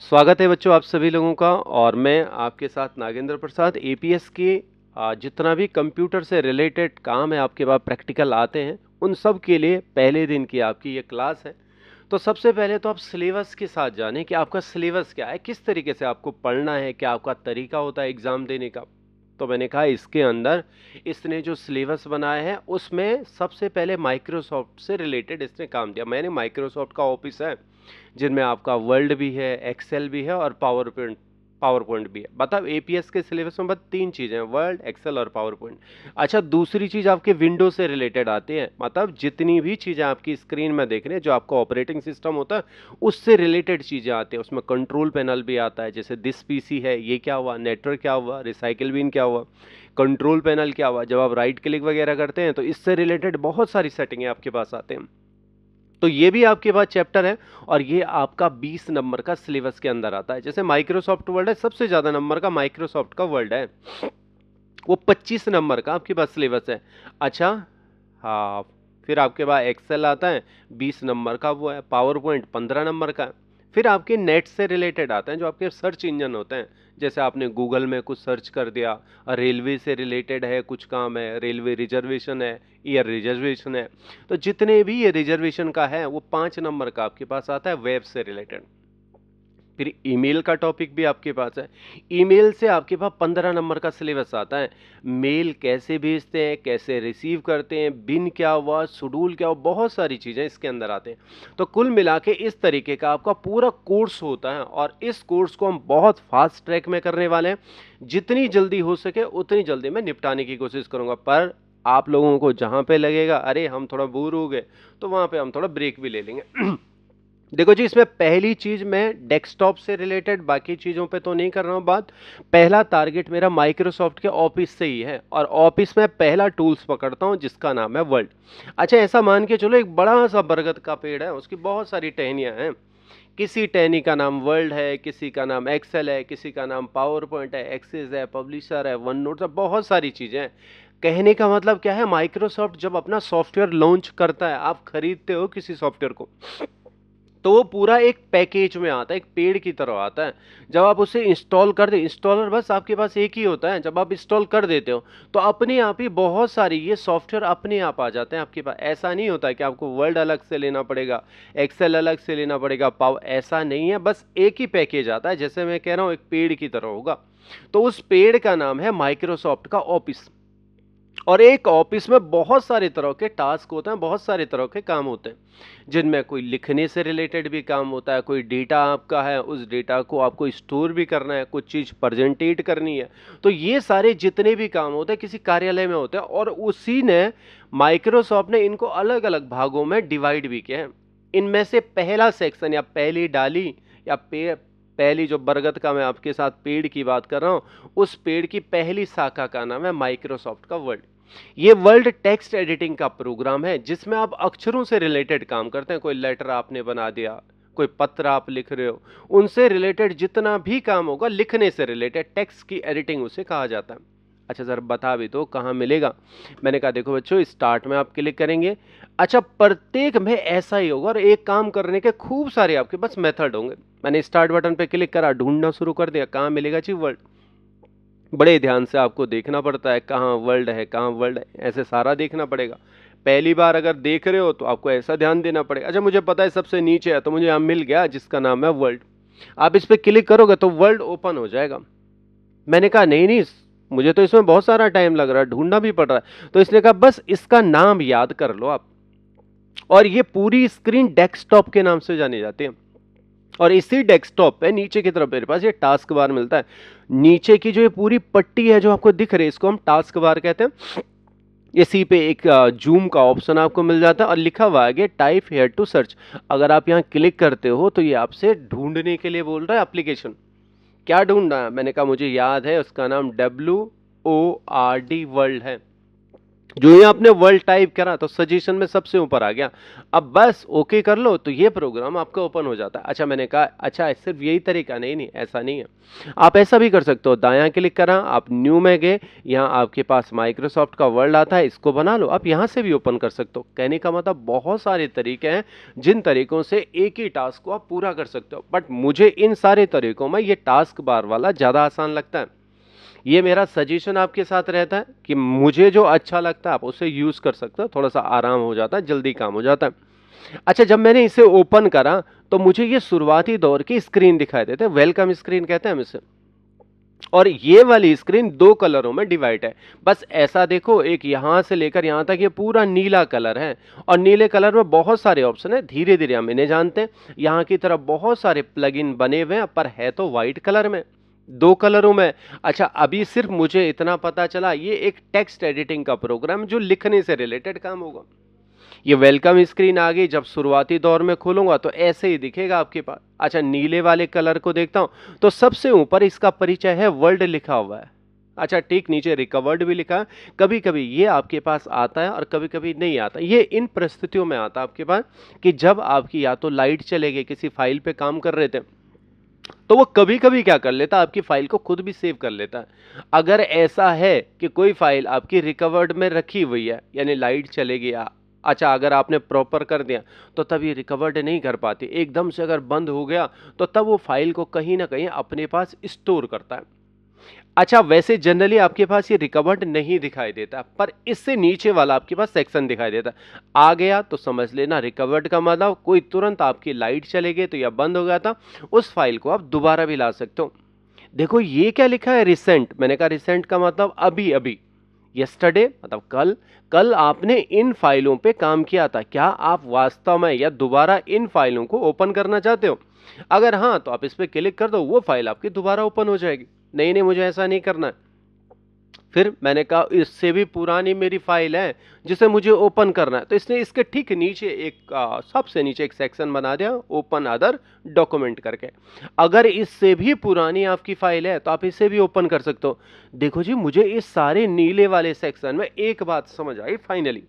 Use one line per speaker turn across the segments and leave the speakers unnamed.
स्वागत है बच्चों आप सभी लोगों का। और मैं आपके साथ नागेंद्र प्रसाद एपीएस के जितना भी कंप्यूटर से रिलेटेड काम है आपके पास प्रैक्टिकल आते हैं उन सब के लिए पहले दिन की आपकी ये क्लास है। तो सबसे पहले तो आप सिलेबस के साथ जानें कि आपका सिलेबस क्या है, किस तरीके से आपको पढ़ना है, क्या आपका तरीका होता है एग्जाम देने का। तो मैंने कहा इसके अंदर इसने जो सिलेबस बनाया है उसमें सबसे पहले माइक्रोसॉफ्ट से रिलेटेड इसने काम दिया। मैंने माइक्रोसॉफ्ट का ऑफिस है जिनमें आपका वर्ड भी है, एक्सेल भी है और पावर पॉइंट भी है। बताओ एपीएस के सिलेबस में बस तीन चीजें हैं, वर्ड, एक्सेल और पावर पॉइंट। अच्छा, दूसरी चीज आपके विंडो से रिलेटेड आती है, मतलब जितनी भी चीजें आपकी स्क्रीन में देख रहे हैं जो आपका ऑपरेटिंग सिस्टम होता है उससे रिलेटेड चीजें आती हैं। उसमें कंट्रोल पैनल भी आता है, जैसे दिस पीसी है, ये क्या हुआ, नेटवर्क क्या हुआ, रिसाइकिल बिन क्या हुआ, कंट्रोल पैनल क्या हुआ। जब आप राइट क्लिक वगैरह करते हैं तो इससे रिलेटेड बहुत सारी सेटिंगें आपके पास आते हैं। तो ये भी आपके पास चैप्टर है और ये आपका 20 नंबर का सिलेबस के अंदर आता है। जैसे माइक्रोसॉफ्ट वर्ड है, सबसे ज्यादा नंबर का माइक्रोसॉफ्ट का वर्ड है, वो 25 नंबर का आपके पास सिलेबस है। अच्छा, हाँ, फिर आपके पास एक्सेल आता है 20 नंबर का, वो है। पावर पॉइंट 15 नंबर का है। फिर आपके नेट से रिलेटेड आते हैं जो आपके सर्च इंजन होते हैं, जैसे आपने गूगल में कुछ सर्च कर दिया, रेलवे से रिलेटेड है, कुछ काम है, रेलवे रिजर्वेशन है, एयर रिजर्वेशन है। तो जितने भी ये रिजर्वेशन का है वो 5 नंबर का आपके पास आता है, वेब से रिलेटेड। फिर ईमेल का टॉपिक भी आपके पास है। ईमेल से आपके पास 15 नंबर का सिलेबस आता है। मेल कैसे भेजते हैं, कैसे रिसीव करते हैं, बिन क्या हुआ, शेड्यूल क्या हुआ, बहुत सारी चीज़ें इसके अंदर आते हैं। तो कुल मिला के इस तरीके का आपका पूरा कोर्स होता है और इस कोर्स को हम बहुत फास्ट ट्रैक में करने वाले हैं। जितनी जल्दी हो सके उतनी जल्दी मैं निपटाने की कोशिश करूंगा, पर आप लोगों को जहां पे लगेगा अरे हम थोड़ा बोर हो गए तो वहां पे हम थोड़ा ब्रेक भी ले लेंगे। देखो जी, इसमें पहली चीज मैं डेस्कटॉप से रिलेटेड, बाकी चीजों पे तो नहीं कर रहा हूं बात। पहला टारगेट मेरा माइक्रोसॉफ्ट के ऑफिस से ही है और ऑफिस में पहला टूल्स पकड़ता हूं जिसका नाम है वर्ड। अच्छा, ऐसा मान के चलो एक बड़ा सा बरगद का पेड़ है, उसकी बहुत सारी टहनियां हैं। किसी टहनी का नाम वर्ल्ड है, किसी का नाम एक्सेल है, किसी का नाम पावर पॉइंट है, एक्सेस है, पब्लिशर है, वन नोट है, बहुत सारी चीजें हैं। कहने का मतलब क्या है, माइक्रोसॉफ्ट जब अपना सॉफ्टवेयर लॉन्च करता है, आप खरीदते हो किसी सॉफ्टवेयर को, तो वो पूरा एक पैकेज में आता है, एक पेड़ की तरह आता है। जब आप उसे इंस्टॉल कर दे, इंस्टॉलर बस आपके पास एक ही होता है, जब आप इंस्टॉल कर देते हो तो अपने आप ही बहुत सारी ये सॉफ्टवेयर अपने आप आ जाते हैं आपके पास। ऐसा नहीं होता है कि आपको वर्ड अलग से लेना पड़ेगा, एक्सेल अलग से लेना पड़ेगा, पावर, ऐसा नहीं है, बस एक ही पैकेज आता है। जैसे मैं कह रहा हूँ एक पेड़ की तरह होगा, तो उस पेड़ का नाम है माइक्रोसॉफ्ट का ऑफिस। और एक ऑफिस में बहुत सारे तरह के टास्क होते हैं, बहुत सारे तरह के काम होते हैं, जिनमें कोई लिखने से रिलेटेड भी काम होता है, कोई डेटा आपका है उस डेटा को आपको स्टोर भी करना है, कुछ चीज़ प्रेजेंटेट करनी है। तो ये सारे जितने भी काम होते हैं किसी कार्यालय में होते हैं, और उसी ने माइक्रोसॉफ्ट ने इनको अलग अलग भागों में डिवाइड भी किया है। इनमें से पहला सेक्शन या पहली डाली या पहली जो बरगद का मैं आपके साथ पेड़ की बात कर रहा हूं, उस पेड़ की पहली शाखा का नाम है माइक्रोसॉफ्ट का वर्ड। ये वर्ल्ड टेक्स्ट एडिटिंग का प्रोग्राम है जिसमें आप अक्षरों से रिलेटेड काम करते हैं। कोई लेटर आपने बना दिया, कोई पत्र आप लिख रहे हो, उनसे रिलेटेड जितना भी काम होगा लिखने से रिलेटेड, टेक्स्ट की एडिटिंग उसे कहा जाता है। अच्छा सर बता भी तो कहाँ मिलेगा। मैंने कहा देखो बच्चों, स्टार्ट में आप क्लिक करेंगे। अच्छा, प्रत्येक में ऐसा ही होगा और एक काम करने के खूब सारे आपके पास मेथड होंगे। मैंने स्टार्ट बटन पे क्लिक करा, ढूंढना शुरू कर दिया, कहाँ मिलेगा जी वर्ड। बड़े ध्यान से आपको देखना पड़ता है कहाँ वर्ल्ड है, कहाँ वर्ल्ड है, ऐसे सारा देखना पड़ेगा। पहली बार अगर देख रहे हो तो आपको ऐसा ध्यान देना पड़ेगा। अच्छा, मुझे पता है सबसे नीचे है तो मुझे यहाँ मिल गया जिसका नाम है वर्ल्ड। आप इस पे क्लिक करोगे तो वर्ल्ड ओपन हो जाएगा। मैंने कहा नहीं नहीं, मुझे तो इसमें बहुत सारा टाइम लग रहा है, ढूंढना भी पड़ रहा है। तो इसने कहा बस इसका नाम याद कर लो आप। और ये पूरी स्क्रीन डेस्कटॉप के नाम से जानी जाती है। और इसी डेस्कटॉप पे नीचे की तरफ मेरे पास ये टास्क बार मिलता है। नीचे की जो ये पूरी पट्टी है जो आपको दिख रही है, इसको हम टास्क बार कहते हैं। इसी पे एक जूम का ऑप्शन आपको मिल जाता है और लिखा हुआ है टाइप हेयर टू सर्च। अगर आप यहाँ क्लिक करते हो तो ये आपसे ढूंढने के लिए बोल रहा है एप्लीकेशन। क्या ढूंढना है, मैंने कहा मुझे याद है, उसका नाम WORD वर्ल्ड है। जो ही आपने वर्ल्ड टाइप करा तो सजेशन में सबसे ऊपर आ गया। अब बस ओके कर लो तो ये प्रोग्राम आपका ओपन हो जाता है। अच्छा, मैंने कहा अच्छा सिर्फ यही तरीका? नहीं नहीं, ऐसा नहीं है। आप ऐसा भी कर सकते हो, दायां क्लिक करा, आप न्यू में गए, यहाँ आपके पास माइक्रोसॉफ्ट का वर्ड आता है, इसको बना लो, आप यहाँ से भी ओपन कर सकते हो। कहने का मतलब बहुत सारे तरीके हैं जिन तरीकों से एक ही टास्क को आप पूरा कर सकते हो, बट मुझे इन सारे तरीकों में ये टास्क बार वाला ज़्यादा आसान लगता है। ये मेरा सजेशन आपके साथ रहता है कि मुझे जो अच्छा लगता है आप उसे यूज कर सकते हो, थोड़ा सा आराम हो जाता है, जल्दी काम हो जाता है। अच्छा, जब मैंने इसे ओपन करा तो मुझे ये शुरुआती दौर की स्क्रीन दिखाई देते हैं, वेलकम स्क्रीन कहते हैं हम इसे। और ये वाली स्क्रीन दो कलरों में डिवाइड है। बस ऐसा देखो, एक यहां से लेकर यहां तक ये पूरा नीला कलर है, और नीले कलर में बहुत सारे ऑप्शन है, धीरे धीरे हम इन्हें जानते हैं। यहां की तरफ बहुत सारे प्लगइन बने हुए हैं, पर है तो व्हाइट कलर में, दो कलरों में। अच्छा, अभी सिर्फ मुझे इतना पता चला ये एक टेक्स्ट एडिटिंग का प्रोग्राम जो लिखने से रिलेटेड काम होगा। ये वेलकम स्क्रीन आ गई, जब शुरुआती दौर में खोलूंगा तो ऐसे ही दिखेगा आपके पास। अच्छा, नीले वाले कलर को देखता हूं तो सबसे ऊपर इसका परिचय है, वर्ल्ड लिखा हुआ है। अच्छा, ठीक नीचे रिकवर्ड भी लिखा है। कभी कभी ये आपके पास आता है और कभी कभी नहीं आता। ये इन परिस्थितियों में आता है आपके पास कि जब आपकी या तो लाइट चले गई, किसी फाइल पे काम कर रहे थे, तो वो कभी कभी क्या कर लेता है, आपकी फाइल को खुद भी सेव कर लेता है। अगर ऐसा है कि कोई फाइल आपकी रिकवर्ड में रखी हुई है, यानी लाइट चले गया, अच्छा अगर आपने प्रॉपर कर दिया तो तब ये रिकवर्ड नहीं कर पाती। एकदम से अगर बंद हो गया तो तब वो फाइल को कहीं ना कहीं अपने पास स्टोर करता है। अच्छा, वैसे जनरली आपके पास ये रिकवर्ड नहीं दिखाई देता, पर इससे नीचे वाला आपके पास सेक्शन दिखाई देता। आ गया तो समझ लेना रिकवर्ड का मतलब कोई तुरंत आपकी लाइट चले गई तो या बंद हो गया था, उस फाइल को आप दोबारा भी ला सकते हो। देखो ये क्या लिखा है, रिसेंट। मैंने कहा रिसेंट का मतलब अभी अभी, यस्टरडे मतलब कल। कल आपने इन फाइलों पे काम किया था, क्या आप वास्तव में या दोबारा इन फाइलों को ओपन करना चाहते हो? अगर हाँ तो आप इस पे क्लिक कर दो, वो फाइल आपकी दोबारा ओपन हो जाएगी। नहीं नहीं, मुझे ऐसा नहीं करना है। फिर मैंने कहा इससे भी पुरानी मेरी फाइल है जिसे मुझे ओपन करना है, तो इसने इसके ठीक नीचे एक सबसे नीचे एक सेक्शन बना दिया, ओपन अदर डॉक्यूमेंट करके। अगर इससे भी पुरानी आपकी फाइल है तो आप इसे भी ओपन कर सकते हो। देखो जी, मुझे इस सारे नीले वाले सेक्शन में एक बात समझ आई फाइनली।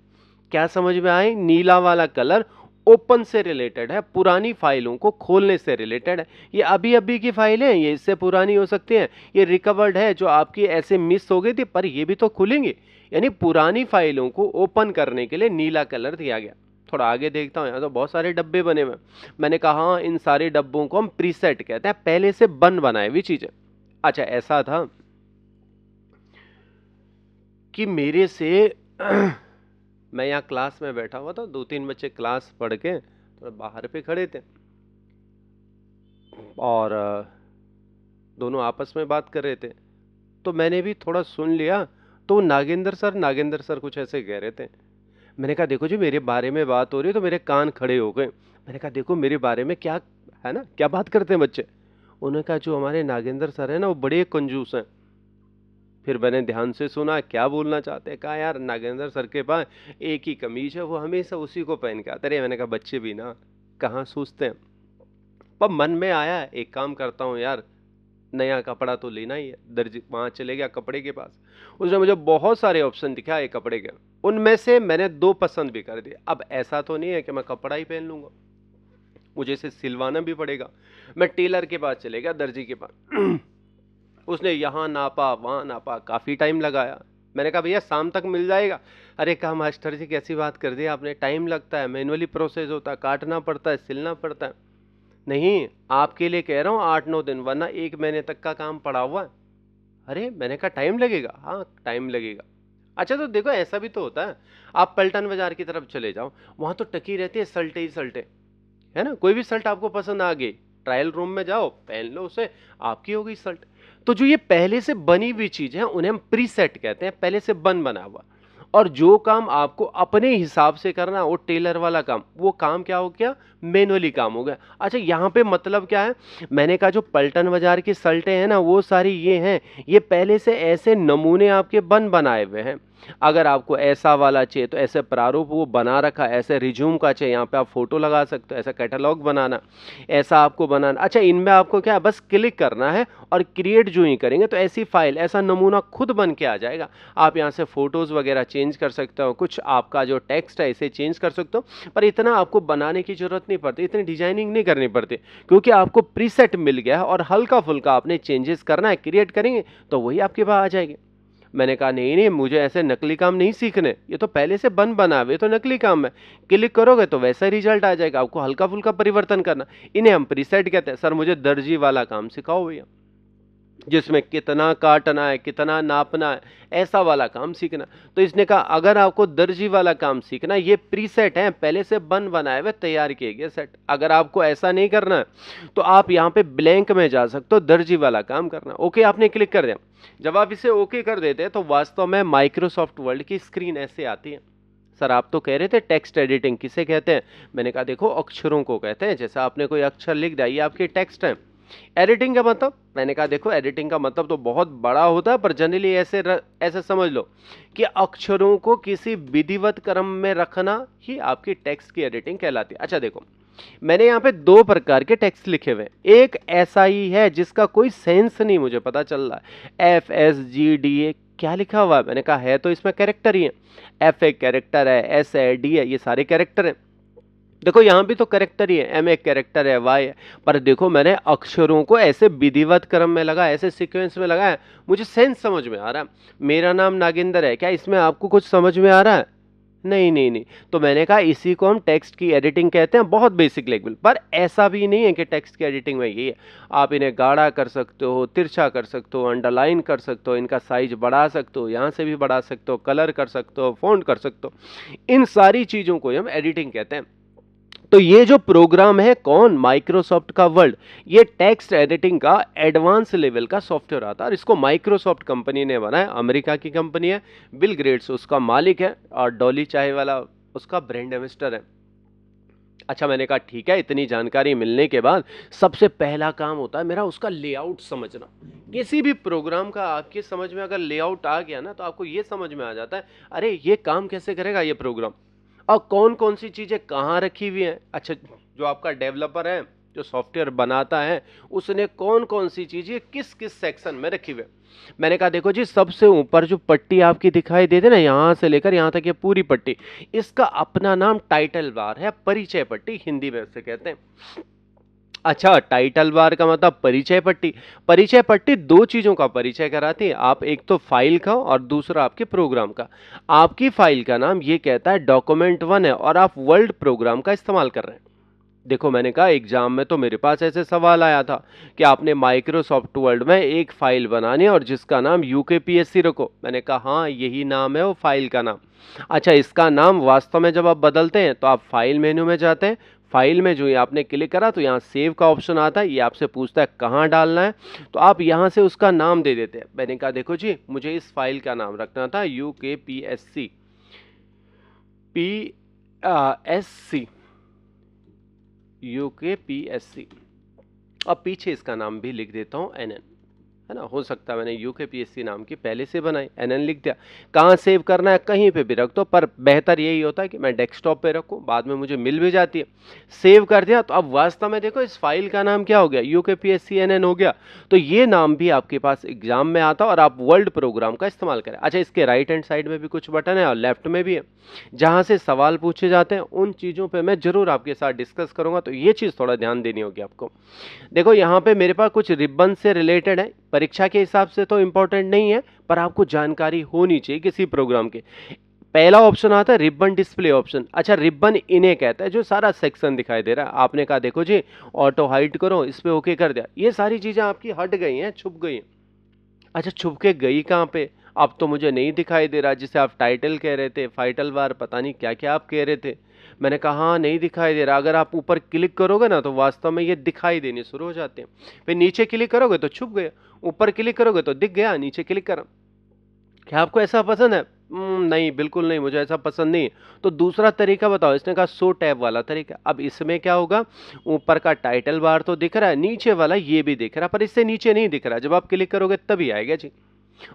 क्या समझ में आई? नीला वाला कलर ओपन से रिलेटेड है, पुरानी फाइलों को खोलने से रिलेटेड है। ये अभी अभी की फाइलें हैं, ये इससे पुरानी हो सकती हैं। ये रिकवर्ड है जो आपकी ऐसे मिस हो गई थी, पर ये भी तो खुलेंगे। यानी पुरानी फाइलों को ओपन करने के लिए नीला कलर दिया गया। थोड़ा आगे देखता हूँ, यहाँ तो बहुत सारे डब्बे बने हुए हैं। मैंने कहा हाँ, इन सारे डब्बों को हम प्रीसेट कहते हैं, पहले से बन बनाए हुई चीजें। अच्छा, ऐसा था कि मेरे से मैं यहाँ क्लास में बैठा हुआ था, दो तीन बच्चे क्लास पढ़ के थोड़ा बाहर पे खड़े थे, और दोनों आपस में बात कर रहे थे। तो मैंने भी थोड़ा सुन लिया। तो नागेंद्र सर कुछ ऐसे कह रहे थे। मैंने कहा देखो जी, मेरे बारे में बात हो रही है, तो मेरे कान खड़े हो गए। मैंने कहा देखो मेरे बारे में क्या है ना, क्या बात करते हैं बच्चे। उन्होंने कहा जो हमारे नागेंद्र सर है ना, वो बड़े कंजूस हैं। फिर मैंने ध्यान से सुना क्या बोलना चाहते हैं। कहा यार, नागेंद्र सर के पास एक ही कमीज है, वो हमेशा उसी को पहन के आते रहे। मैंने कहा बच्चे भी ना कहाँ सोचते हैं। पर मन में आया एक काम करता हूँ यार, नया कपड़ा तो लेना ही है। दर्जी वहां चले गया कपड़े के पास, उसने मुझे बहुत सारे ऑप्शन दिखाए कपड़े के, उनमें से मैंने दो पसंद भी कर दिए। अब ऐसा तो नहीं है कि मैं कपड़ा ही पहन लूंगा, मुझे इसे सिलवाना भी पड़ेगा। मैं टेलर के पास चले गया, दर्जी के पास। उसने यहाँ नापा वहाँ नापा, काफ़ी टाइम लगाया। मैंने कहा भैया शाम तक मिल जाएगा। अरे कहा मास्टर जी, कैसी बात कर दी आपने, टाइम लगता है, मैनुअली प्रोसेस होता है, काटना पड़ता है, सिलना पड़ता है। नहीं, आपके लिए कह रहा हूँ 8-9 दिन, वरना 1 महीने तक का काम पड़ा हुआ है। अरे मैंने कहा टाइम लगेगा? हाँ टाइम लगेगा। अच्छा, तो देखो ऐसा भी तो होता है, आप पलटन बाजार की तरफ चले जाओ, वहां तो टकी रहती है सल्टे ही सल्टे, है ना। कोई भी शर्ट आपको पसंद आ गई, ट्रायल रूम में जाओ, पहन लो उसे, आपकी हो गई शर्ट। तो जो ये पहले से बनी हुई चीज है उन्हें हम प्रीसेट कहते हैं, पहले से बना हुआ। और जो काम आपको अपने हिसाब से करना, वो टेलर वाला काम, वो काम क्या हो गया, मैनुअली काम हो गया। अच्छा, यहाँ पे मतलब क्या है, मैंने कहा जो पलटन बाजार की शर्टें हैं ना, वो सारी ये हैं, ये पहले से ऐसे नमूने आपके बनाए हुए हैं। अगर आपको ऐसा वाला चाहिए तो ऐसे प्रारूप वो बना रखा, ऐसे रिज्यूम का चाहिए, यहाँ पे आप फोटो लगा सकते हो, ऐसा कैटलॉग बनाना, ऐसा आपको बनाना। अच्छा, इनमें आपको क्या है, बस क्लिक करना है और क्रिएट जो ही करेंगे तो ऐसी फाइल, ऐसा नमूना खुद बन के आ जाएगा। आप यहाँ से फोटोज वगैरह चेंज कर सकते हो, कुछ आपका जो टेक्स्ट है इसे चेंज कर सकते हो, पर इतना आपको बनाने की जरूरत नहीं पड़ती, इतनी डिजाइनिंग नहीं करनी पड़ती, क्योंकि आपको प्रीसेट मिल गया है और हल्का फुल्का आपने चेंजेस करना है, क्रिएट करेंगे तो वही आपके पास आ जाएगी। मैंने कहा नहीं नहीं, मुझे ऐसे नकली काम नहीं सीखने, ये तो पहले से बना हुए तो नकली काम है, क्लिक करोगे तो वैसा रिजल्ट आ जाएगा, आपको हल्का फुल्का परिवर्तन करना, इन्हें हम प्रीसेट कहते हैं। सर मुझे दर्जी वाला काम सिखाओ भैया, जिसमें कितना काटना है, कितना नापना है, ऐसा वाला काम सीखना। तो इसने कहा अगर आपको दर्जी वाला काम सीखना है, ये प्रीसेट है, पहले से बनाए हुए तैयार किए गए सेट। अगर आपको ऐसा नहीं करना है तो आप यहाँ पे ब्लैंक में जा सकते हो, दर्जी वाला काम करना। ओके आपने क्लिक कर दिया। जब आप इसे ओके कर देते हैं तो वास्तव में माइक्रोसॉफ्ट वर्ड की स्क्रीन ऐसे आती है। सर आप तो कह रहे थे टेक्स्ट एडिटिंग किसे कहते हैं? मैंने कहा देखो अक्षरों को कहते हैं, जैसा आपने कोई अक्षर लिख दिया, ये आपके टेक्स्ट है। एडिटिंग का मतलब, मैंने कहा देखो एडिटिंग का मतलब तो बहुत बड़ा होता है, पर जनरली ऐसे समझ लो कि अक्षरों को किसी विधिवत क्रम में रखना ही आपकी टेक्स्ट की एडिटिंग कहलाती है। अच्छा देखो, मैंने यहाँ पे दो प्रकार के टेक्स्ट लिखे हुए हैं। एक ऐसा ही है जिसका कोई सेंस नहीं मुझे पता चल रहा है, FSGDA क्या लिखा हुआ है? मैंने कहा है तो इसमें कैरेक्टर ही है, F एक कैरेक्टर है, S है, D है, ये सारे कैरेक्टर हैं। देखो यहाँ भी तो कैरेक्टर ही है, M एक कैरेक्टर है, Y है, पर देखो मैंने अक्षरों को ऐसे विधिवत क्रम में लगा, ऐसे सीक्वेंस में लगाया, मुझे सेंस समझ में आ रहा है। मेरा नाम नागेंद्र है, क्या इसमें आपको कुछ समझ में आ रहा है? नहीं नहीं नहीं। तो मैंने कहा इसी को हम टेक्स्ट की एडिटिंग कहते हैं, बहुत बेसिक लेवल पर। ऐसा भी नहीं है कि टेक्स्ट की एडिटिंग में यही है, आप इन्हें गाढ़ा कर सकते हो, तिरछा कर सकते हो, अंडरलाइन कर सकते हो, इनका साइज बढ़ा सकते हो, यहाँ से भी बढ़ा सकते हो, कलर कर सकते हो, फॉन्ट कर सकते हो, इन सारी चीजों को हम एडिटिंग कहते हैं। तो ये जो प्रोग्राम है कौन, माइक्रोसॉफ्ट का वर्ड, ये टेक्स्ट एडिटिंग का एडवांस लेवल का सॉफ्टवेयर आता है और इसको माइक्रोसॉफ्ट कंपनी ने बनाया, अमेरिका की कंपनी है, बिल गेट्स उसका मालिक है और डॉली चाय वाला उसका ब्रांड एम्बेसडर है। अच्छा मैंने कहा ठीक है, इतनी जानकारी मिलने के बाद सबसे पहला काम होता है मेरा उसका लेआउट समझना। किसी भी प्रोग्राम का आपके समझ में अगर लेआउट आ गया ना तो आपको ये समझ में आ जाता है अरे ये काम कैसे करेगा ये प्रोग्राम, और कौन कौन सी चीजें कहाँ रखी हुई हैं। अच्छा, जो आपका डेवलपर है, जो सॉफ्टवेयर बनाता है, उसने कौन कौन सी चीजें किस किस सेक्शन में रखी हुई है। मैंने कहा देखो जी, सबसे ऊपर जो पट्टी आपकी दिखाई देती है ना, यहां से लेकर यहां तक ये पूरी पट्टी, इसका अपना नाम टाइटल बार है, परिचय पट्टी हिंदी में उसे कहते हैं। अच्छा, टाइटल बार का मतलब परिचय पट्टी। परिचय पट्टी दो चीजों का परिचय कराती है, आप एक तो फाइल का और दूसरा आपके प्रोग्राम का। आपकी फाइल का नाम ये कहता है document1 है और आप वर्ल्ड प्रोग्राम का इस्तेमाल कर रहे हैं। देखो मैंने कहा एग्जाम में तो मेरे पास ऐसे सवाल आया था कि आपने माइक्रोसॉफ्ट वर्ड में एक फाइल बनानी है और जिसका नाम UKPSC रखो। मैंने कहा हाँ यही नाम है वो फाइल का नाम। अच्छा, इसका नाम वास्तव में जब आप बदलते हैं तो आप फाइल मेन्यू में जाते हैं, फाइल में जो ये आपने क्लिक करा तो यहाँ सेव का ऑप्शन आता है, ये आपसे पूछता है कहाँ डालना है, तो आप यहाँ से उसका नाम दे देते हैं। मैंने कहा देखो जी, मुझे इस फाइल का नाम रखना था UKPSC PSC UKPSC। अब पीछे इसका नाम भी लिख देता हूँ NN, है ना, हो सकता है मैंने UKPSC नाम की पहले से बनाई, NN लिख दिया। कहाँ सेव करना है, कहीं पे भी रख दो, पर बेहतर यही होता है कि मैं डेस्कटॉप पे रखूँ, बाद में मुझे मिल भी जाती है। सेव कर दिया तो अब वास्तव में देखो इस फाइल का नाम क्या हो गया, UKPSC NN हो गया। तो ये नाम भी आपके पास एग्जाम में आता है और आप वर्ल्ड प्रोग्राम का इस्तेमाल करें। अच्छा, इसके राइट हैंड साइड में भी कुछ बटन है और लेफ्ट में भी है, जहाँ से सवाल पूछे जाते हैं, उन चीज़ों पर मैं जरूर आपके साथ डिस्कस करूँगा, तो ये चीज़ थोड़ा ध्यान देनी होगी आपको। देखो यहाँ पे मेरे पास कुछ रिबन से रिलेटेड है, परीक्षा के हिसाब से तो इंपॉर्टेंट नहीं है, पर आपको जानकारी होनी चाहिए किसी प्रोग्राम के। पहला ऑप्शन आता है रिबन डिस्प्ले ऑप्शन। अच्छा, रिबन इन्हें कहता है जो सारा सेक्शन दिखाई दे रहा है। आपने कहा देखो जी ऑटो हाइड करो, इस पे ओके कर दिया, ये सारी चीजें आपकी हट गई हैं, छुप गई हैं। अच्छा, छुप के गई कहाँ पे, अब तो मुझे नहीं दिखाई दे रहा, जिसे आप टाइटल कह रहे थे, फाइटल बार, पता नहीं क्या क्या आप कह रहे थे। मैंने कहा हाँ नहीं दिखाई दे रहा। अगर आप ऊपर क्लिक करोगे ना तो वास्तव में ये दिखाई देने शुरू हो जाते हैं। फिर नीचे क्लिक करोगे तो छुप गया, ऊपर क्लिक करोगे तो दिख गया, नीचे क्लिक करा। क्या आपको ऐसा पसंद है? नहीं, बिल्कुल नहीं, मुझे ऐसा पसंद नहीं। तो दूसरा तरीका बताओ। इसने कहा शो टैब वाला तरीका। अब इसमें क्या होगा, ऊपर का टाइटल बार तो दिख रहा है, नीचे वाला ये भी दिख रहा है, पर इससे नीचे नहीं दिख रहा। जब आप क्लिक करोगे तभी आएगा जी,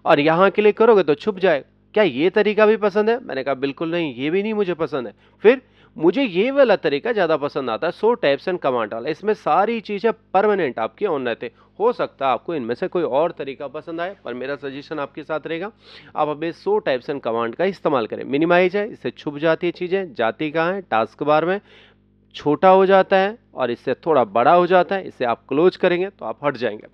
और यहाँ क्लिक करोगे तो छुप जाएगा। क्या ये तरीका भी पसंद है? मैंने कहा बिल्कुल नहीं, ये भी नहीं मुझे पसंद है। फिर मुझे ये वाला तरीका ज़्यादा पसंद आता है, शो टैब्स एंड कमांड वाला। इसमें सारी चीज़ें परमानेंट आपकी ऑन रहते। हो सकता है आपको इनमें से कोई और तरीका पसंद आए, पर मेरा सजेशन आपके साथ रहेगा, आप अभी शो टैब्स एंड कमांड का इस्तेमाल करें। मिनिमाइज है, इससे छुप जाती है चीज़ें, जाती कहाँ है, टास्क बार में छोटा हो जाता है और इससे थोड़ा बड़ा हो जाता है। इससे आप क्लोज करेंगे तो आप हट जाएंगे।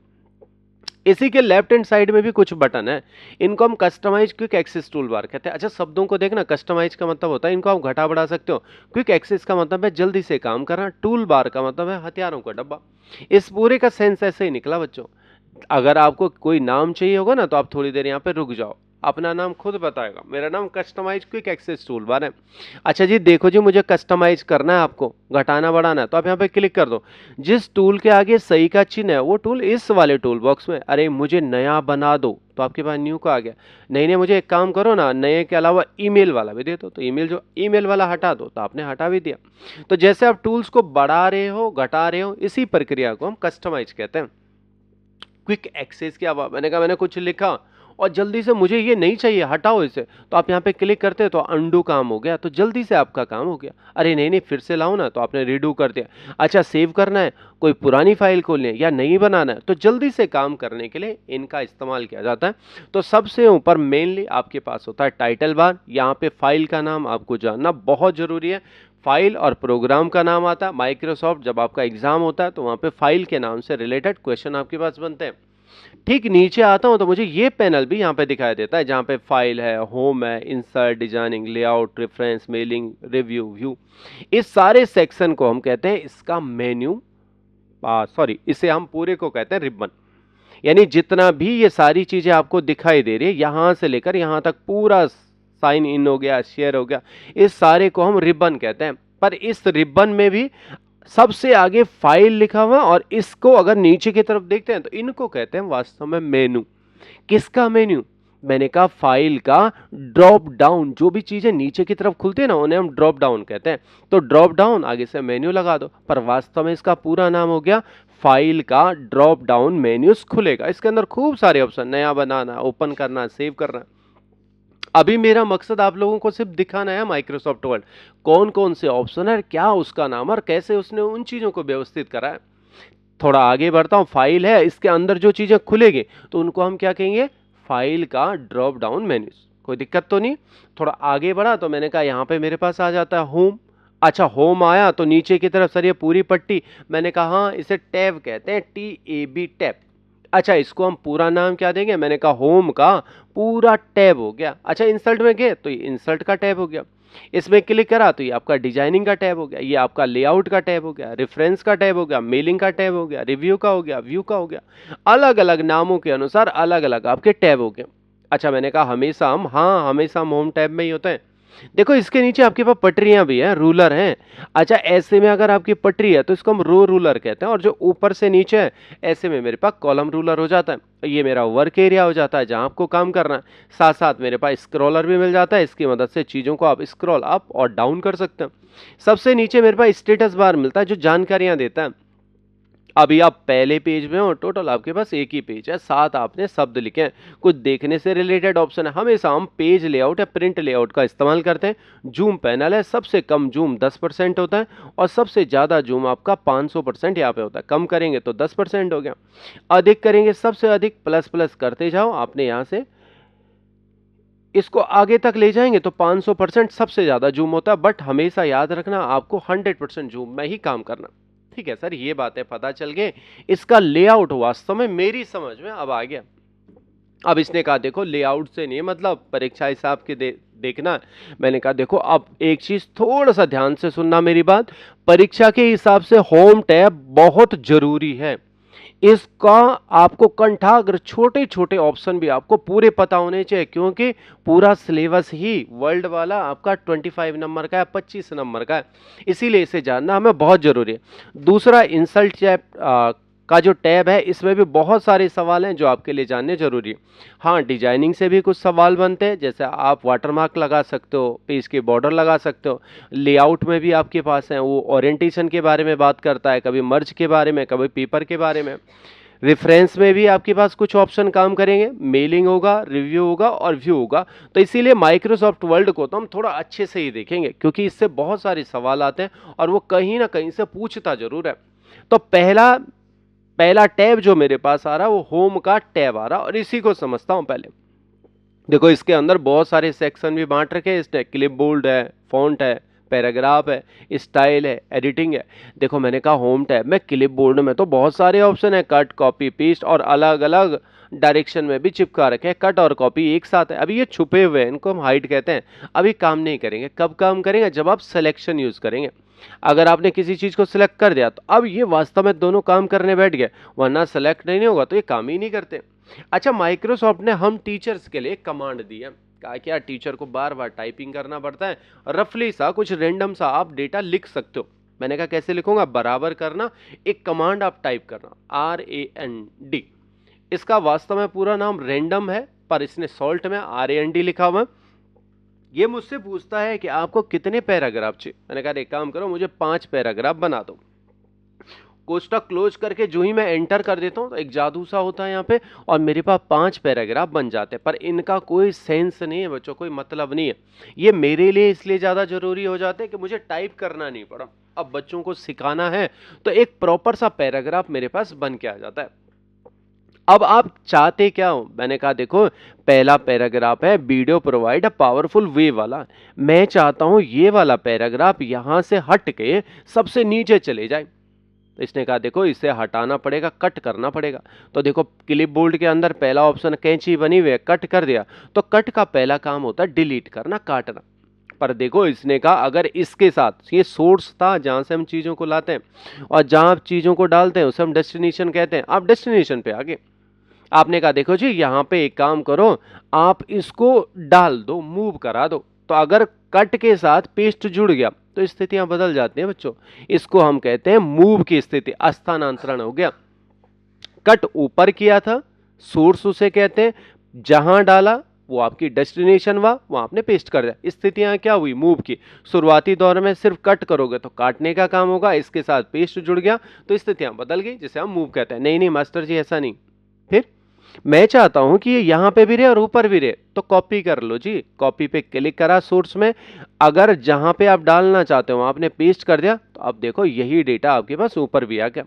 इसी के लेफ्ट हैंड साइड में भी कुछ बटन है, इनको हम customise quick access toolbar कहते हैं। अच्छा, शब्दों को देखना, कस्टमाइज का मतलब होता है इनको आप घटा बढ़ा सकते हो, क्विक एक्सेस का मतलब है जल्दी से काम करना, टूल बार का मतलब है हथियारों का डब्बा। इस पूरे का सेंस ऐसे ही निकला बच्चों। अगर आपको कोई नाम चाहिए होगा ना तो आप थोड़ी देर यहाँ पे रुक जाओ, अपना नाम खुद बताएगा। मेरा नाम customise quick access toolbar है। अच्छा जी, देखो जी, मुझे कस्टमाइज करना है, आपको घटाना बढ़ाना है, तो आप यहाँ पे क्लिक कर दो। जिस टूल के आगे सही का चिन्ह है वो टूल इस वाले टूल बॉक्स में। अरे मुझे नया बना दो, तो आपके पास न्यू का आ गया। नहीं, मुझे एक काम करो ना, नए के अलावा ईमेल वाला भी दे दो, तो ईमेल वाला हटा दो, तो आपने हटा भी दिया। तो जैसे आप टूल्स को बढ़ा रहे हो, घटा रहे हो, इसी प्रक्रिया को हम कस्टमाइज कहते हैं। क्विक एक्सेस क्या हुआ, मैंने कहा मैंने कुछ लिखा और जल्दी से मुझे ये नहीं चाहिए, हटाओ इसे, तो आप यहाँ पे क्लिक करते हैं तो अंडू काम हो गया, तो जल्दी से आपका काम हो गया। अरे नहीं फिर से लाओ ना, तो आपने रीडू कर दिया। अच्छा, सेव करना है, कोई पुरानी फाइल खोलनी है या नई बनाना है, तो जल्दी से काम करने के लिए इनका इस्तेमाल किया जाता है। तो सबसे ऊपर मेनली आपके पास होता है टाइटल बार। यहाँ पे फाइल का नाम आपको जानना बहुत जरूरी है। फाइल और प्रोग्राम का नाम आता है। माइक्रोसॉफ्ट जब आपका एग्जाम होता है तो वहाँ पे फाइल के नाम से रिलेटेड क्वेश्चन आपके पास बनते हैं। ठीक नीचे आता हूं तो मुझे ये पैनल भी यहाँ पे दिखाई देता है, जहाँ पे फाइल है, होम है, insert, designing, layout, reference, mailing, review, view. इस सारे सेक्शन को हम कहते हैं इसका मेन्यू, सॉरी, इसे हम पूरे को कहते हैं रिबन। यानी जितना भी ये सारी चीजें आपको दिखाई दे रही है, यहां से लेकर यहां तक पूरा साइन इन हो गया, शेयर हो गया, इस सारे को हम रिबन कहते हैं। पर इस रिबन में भी सबसे आगे फाइल लिखा हुआ, और इसको अगर नीचे की तरफ देखते हैं तो इनको कहते हैं वास्तव में मेनू। किसका मेन्यू? मैंने कहा फाइल का ड्रॉप डाउन। जो भी चीजें नीचे की तरफ खुलती है ना, उन्हें हम ड्रॉप डाउन कहते हैं। तो ड्रॉप डाउन आगे से मेन्यू लगा दो, पर वास्तव में इसका पूरा नाम हो गया फाइल का ड्रॉप डाउन मेन्यूज खुलेगा। इसके अंदर खूब सारे ऑप्शन, नया बनाना, ओपन करना, सेव करना। अभी मेरा मकसद आप लोगों को सिर्फ दिखाना है माइक्रोसॉफ्ट वर्ड कौन कौन से ऑप्शन है, क्या उसका नाम और कैसे उसने उन चीजों को व्यवस्थित करा है। थोड़ा आगे बढ़ता हूं। फाइल है, इसके अंदर जो चीजें खुलेगी तो उनको हम क्या कहेंगे? फाइल का ड्रॉप डाउन मेन्यूज। कोई दिक्कत तो नहीं? थोड़ा आगे बढ़ा तो मैंने कहा यहां पे मेरे पास आ जाता है होम। अच्छा, होम आया तो नीचे की तरफ सर ये पूरी पट्टी, मैंने कहा हाँ इसे टैब कहते हैं, TAB टैब। अच्छा, इसको हम पूरा नाम क्या देंगे? मैंने कहा होम का पूरा टैब हो गया। अच्छा, इंसर्ट में गए तो ये इंसर्ट का टैब हो गया। इसमें क्लिक करा तो ये आपका डिजाइनिंग का टैब हो गया, ये आपका लेआउट का टैब हो गया, रेफरेंस का टैब हो गया, मेलिंग का टैब हो गया, रिव्यू का हो गया, व्यू का हो गया। अलग अलग नामों के अनुसार अलग अलग आपके टैब हो गए। अच्छा, मैंने कहा हमेशा हम होम टैब में ही होते हैं। देखो इसके नीचे आपके पास पटरियां भी हैं, रूलर हैं। अच्छा, ऐसे में अगर आपकी पटरी है तो इसको हम रो रूलर कहते हैं, और जो ऊपर से नीचे है ऐसे में मेरे पास कॉलम रूलर हो जाता है। ये मेरा वर्क एरिया हो जाता है जहां आपको काम करना है। साथ साथ मेरे पास स्क्रॉलर भी मिल जाता है, इसकी मदद से चीजों को आप स्क्रॉल अप और डाउन कर सकते हैं। सबसे नीचे मेरे पास स्टेटस बार मिलता है जो जानकारियां देता है। अभी आप पहले पेज में हो, टोटल आपके पास एक ही पेज है, साथ आपने शब्द लिखे हैं, कुछ देखने से रिलेटेड ऑप्शन है। हमेशा हम पेज लेआउट या प्रिंट लेआउट का इस्तेमाल करते हैं। जूम पैनल है, सबसे कम जूम 10% होता है और सबसे ज्यादा जूम आपका 500% यहाँ पे होता है। कम करेंगे तो 10% हो गया, अधिक करेंगे सबसे अधिक प्लस प्लस करते जाओ। आपने यहाँ से इसको आगे तक ले जाएंगे तो 500% सबसे ज्यादा जूम होता है, बट हमेशा याद रखना आपको 100% जूम में ही काम करना। ठीक है सर, ये बातें पता चल गए। इसका लेआउट वास्तव में मेरी समझ में अब आ गया। अब इसने कहा देखो लेआउट से नहीं मतलब परीक्षा हिसाब के देखना है। मैंने कहा देखो अब एक चीज थोड़ा सा ध्यान से सुनना मेरी बात, परीक्षा के हिसाब से होम टैब बहुत जरूरी है। इसका आपको कंठाग्र छोटे छोटे ऑप्शन भी आपको पूरे पता होने चाहिए, क्योंकि पूरा सिलेबस ही वर्ल्ड वाला आपका 25 नंबर का है, 25 नंबर का है, इसीलिए इसे जानना हमें बहुत जरूरी है। दूसरा इंसल्ट का जो टैब है इसमें भी बहुत सारे सवाल हैं जो आपके लिए जानने जरूरी है। हाँ, डिजाइनिंग से भी कुछ सवाल बनते हैं, जैसे आप वाटरमार्क लगा सकते हो, पेज के बॉर्डर लगा सकते हो। लेआउट में भी आपके पास है, वो ओरिएंटेशन के बारे में बात करता है, कभी मर्ज के बारे में, कभी पेपर के बारे में। रेफरेंस में भी आपके पास कुछ ऑप्शन काम करेंगे, मेलिंग होगा, रिव्यू होगा और व्यू होगा। तो इसीलिए माइक्रोसॉफ्ट वर्ड को तो हम थोड़ा अच्छे से ही देखेंगे, क्योंकि इससे बहुत सारे सवाल आते हैं और वो कहीं ना कहीं से पूछता जरूर है। तो पहला पहला टैब जो मेरे पास आ रहा है वो होम का टैब आ रहा है, और इसी को समझता हूं पहले। देखो इसके अंदर बहुत सारे सेक्शन भी बांट रखे हैं इसने, क्लिपबोर्ड है, फॉन्ट है, पैराग्राफ है, स्टाइल है, एडिटिंग है। देखो मैंने कहा होम टैब में, क्लिपबोर्ड में तो बहुत सारे ऑप्शन है, कट, कॉपी, पेस्ट, और अलग अलग डायरेक्शन में भी चिपका रखे हैं। कट और कॉपी एक साथ है, अभी ये छुपे हुए हैं, इनको हम हाइड कहते हैं। अभी काम नहीं करेंगे, कब काम करेंगे, जब आप सिलेक्शन यूज करेंगे। अगर आपने किसी चीज को सिलेक्ट कर दिया तो अब ये वास्तव में दोनों काम करने बैठ गए, वरना सिलेक्ट नहीं होगा तो ये काम ही नहीं करते। अच्छा, माइक्रोसॉफ्ट ने हम टीचर्स के लिए कमांड दी है, कहा क्या टीचर को बार बार टाइपिंग करना पड़ता है, रफली सा कुछ रेंडम सा आप डेटा लिख सकते हो। मैंने कहा कैसे लिखूंगा, बराबर करना, एक कमांड आप टाइप करना, RAND। इसका वास्तव में पूरा नाम रैंडम है, पर इसने सॉल्ट में RAND लिखा हुआ है। ये मुझसे पूछता है कि आपको कितने पैराग्राफ चाहिए। मैंने कहा एक काम करो, मुझे 5 पैराग्राफ बना दो। कोष्टक क्लोज करके जो ही मैं एंटर कर देता हूं तो एक जादू सा होता है यहाँ पे, और मेरे पास 5 पैराग्राफ बन जाते हैं। पर इनका कोई सेंस नहीं है बच्चों, कोई मतलब नहीं है। ये मेरे लिए इसलिए ज्यादा जरूरी हो जाते हैं कि मुझे टाइप करना नहीं पड़ा। अब बच्चों को सिखाना है तो एक प्रॉपर सा पैराग्राफ मेरे पास बन के आ जाता है। अब आप चाहते क्या हो, मैंने कहा देखो पहला पैराग्राफ है वीडियो प्रोवाइड अ पावरफुल वे वाला। मैं चाहता हूं ये वाला पैराग्राफ यहां से हट के सबसे नीचे चले जाए। तो इसने कहा देखो इसे हटाना पड़ेगा, कट करना पड़ेगा। तो देखो क्लिपबोर्ड के अंदर पहला ऑप्शन कैंची बनी हुई है, कट कर दिया। तो कट का पहला काम होता है डिलीट करना, काटना। पर देखो इसने कहा अगर इसके साथ, ये सोर्स था जहां से हम चीजों को लाते हैं और जहां आप चीजों को डालते हैं उसे हम डेस्टिनेशन कहते हैं। आप डेस्टिनेशन पे आगे आपने कहा देखो जी यहां पे एक काम करो, आप इसको डाल दो, मूव करा दो। तो अगर कट के साथ पेस्ट जुड़ गया तो स्थितियां बदल जाती हैं बच्चों। इसको हम कहते हैं मूव की स्थिति, स्थानांतरण हो गया। कट ऊपर किया था, सोर्स उसे कहते हैं, जहां डाला वो आपकी डेस्टिनेशन हुआ, वहां आपने पेस्ट कर दिया। स्थितियां क्या हुई, मूव की। शुरुआती दौर में सिर्फ कट करोगे तो काटने का काम होगा, इसके साथ पेस्ट जुड़ गया तो स्थितियां बदल गई, जिसे हम मूव कहते हैं। नहीं नहीं मास्टर जी ऐसा नहीं। फिर मैं चाहता हूं कि ये यहां पे भी रहे और ऊपर भी रहे, तो कॉपी कर लो जी। कॉपी पे क्लिक करा सोर्स में, अगर जहां पे आप डालना चाहते हो आपने पेस्ट कर दिया, तो अब देखो यही डेटा आपके पास ऊपर भी आ गया।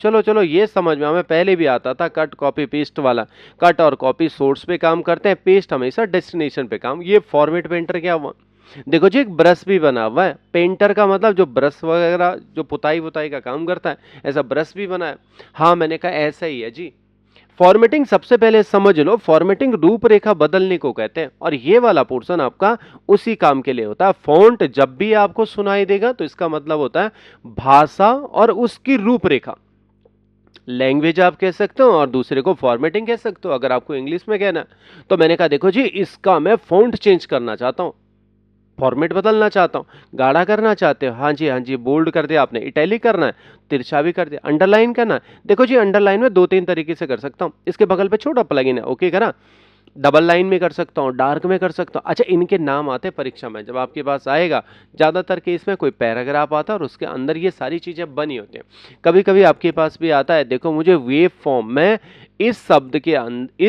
चलो चलो ये समझ में, हमें पहले भी आता था कट कॉपी पेस्ट वाला। कट और कॉपी सोर्स पे काम करते हैं, पेस्ट हमेशा डेस्टिनेशन पे काम। ये फॉर्मेट पेंटर क्या हुआ, देखो जी एक ब्रश भी बना हुआ है। पेंटर का मतलब जो ब्रश वगैरह जो पुताई वुताई का काम करता है, ऐसा ब्रश भी बना है। हाँ मैंने कहा ऐसा ही है जी। फॉर्मेटिंग सबसे पहले समझ लो, फॉर्मेटिंग रूपरेखा बदलने को कहते हैं, और ये वाला पोर्शन आपका उसी काम के लिए होता है। फॉन्ट जब भी आपको सुनाई देगा तो इसका मतलब होता है भाषा और उसकी रूपरेखा। लैंग्वेज आप कह सकते हो और दूसरे को फॉर्मेटिंग कह सकते हो, अगर आपको इंग्लिश में कहना है। तो मैंने कहा देखो जी इसका मैं फॉन्ट चेंज करना चाहता हूं, फॉर्मेट बदलना चाहता हूं। गाढ़ा करना चाहते हो, हाँ जी हाँ जी, बोल्ड कर दिया आपने, इटैलिक करना है, तिरछा भी कर दिया, अंडरलाइन करना है। देखो जी अंडरलाइन में 2-3 तरीके से कर सकता हूं। इसके बगल पे छोटा प्लगइन है, ओके करा, डबल लाइन में कर सकता हूँ, डार्क में कर सकता हूँ। अच्छा इनके नाम आते हैं परीक्षा में, जब आपके पास आएगा ज्यादातर केस में कोई पैराग्राफ आता है और उसके अंदर ये सारी चीजें बनी होती हैं। कभी कभी आपके पास भी आता है, देखो मुझे वेव फॉर्म में इस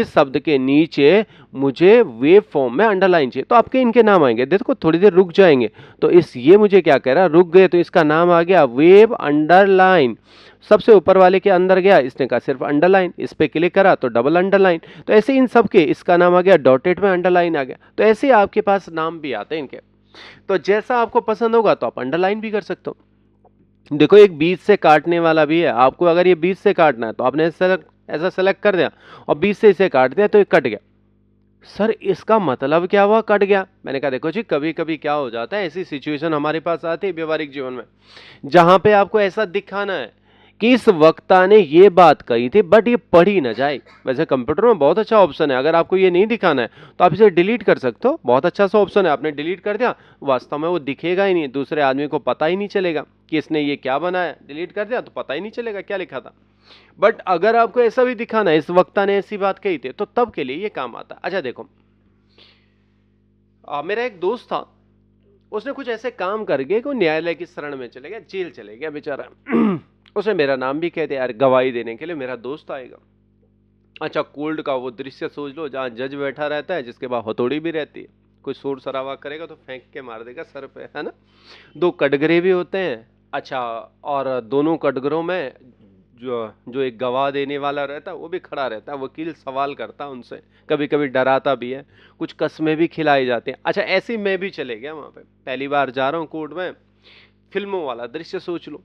शब्द के नीचे मुझे वेव फॉर्म में अंडरलाइन चाहिए, तो आपके इनके नाम आएंगे। देखो थोड़ी देर रुक जाएंगे तो ये मुझे क्या कह रहा है, रुक गए, तो इसका नाम आ गया वेव अंडरलाइन। सबसे ऊपर वाले के अंदर गया, इसने कहा सिर्फ अंडरलाइन, इस पे क्लिक करा तो डबल अंडरलाइन। तो ऐसे इन सब के, इसका नाम आ गया डॉटेड में अंडरलाइन आ गया। तो ऐसे आपके पास नाम भी आते हैं इनके। तो जैसा आपको पसंद होगा तो आप अंडरलाइन भी कर सकते हो। देखो एक बीच से काटने वाला भी है, आपको अगर ये बीच से काटना है तो आपने ऐसा सेलेक्ट कर दिया और बीच से इसे काट दिया तो ये कट गया। सर इसका मतलब क्या हुआ, कट गया। मैंने कहा देखो जी कभी कभी क्या हो जाता है, ऐसी सिचुएशन हमारे पास आती है व्यवहारिक जीवन में, जहां पे आपको ऐसा दिखाना है कि इस वक्ता ने ये बात कही थी बट ये पढ़ी ना जाए। वैसे कंप्यूटर में बहुत अच्छा ऑप्शन है, अगर आपको ये नहीं दिखाना है तो आप इसे डिलीट कर सकते हो, बहुत अच्छा सा ऑप्शन है। आपने डिलीट कर दिया, वास्तव में वो दिखेगा ही नहीं, दूसरे आदमी को पता ही नहीं चलेगा कि इसने ये क्या बनाया। डिलीट कर दिया तो पता ही नहीं चलेगा क्या लिखा था। बट अगर आपको ऐसा भी दिखाना है, इस वक्ता ने ऐसी बात कही थी, तो तब के लिए ये काम आता है। अच्छा देखो मेरा एक दोस्त था, उसने कुछ ऐसे काम कर गए कि वो न्यायालय की शरण में चले गया, जेल चले गया बेचारा। उसने मेरा नाम भी कह दिया, यार गवाही देने के लिए मेरा दोस्त आएगा। अच्छा, कोर्ट का वो दृश्य सोच लो जहाँ जज बैठा रहता है, जिसके पास हथौड़ी भी रहती है, कोई शोर शराबा करेगा तो फेंक के मार देगा सर पे, है ना। दो कटघरे भी होते हैं। अच्छा, और दोनों कटघरों में जो जो एक गवाह देने वाला रहता है वो भी खड़ा रहता है, वकील सवाल करता है उनसे, कभी कभी डराता भी है, कुछ कस्में भी खिलाई जाती हैं। अच्छा, ऐसे ही मैं भी चले गया वहां पे, पहली बार जा रहा हूँ कोर्ट में, फिल्मों वाला दृश्य सोच लो।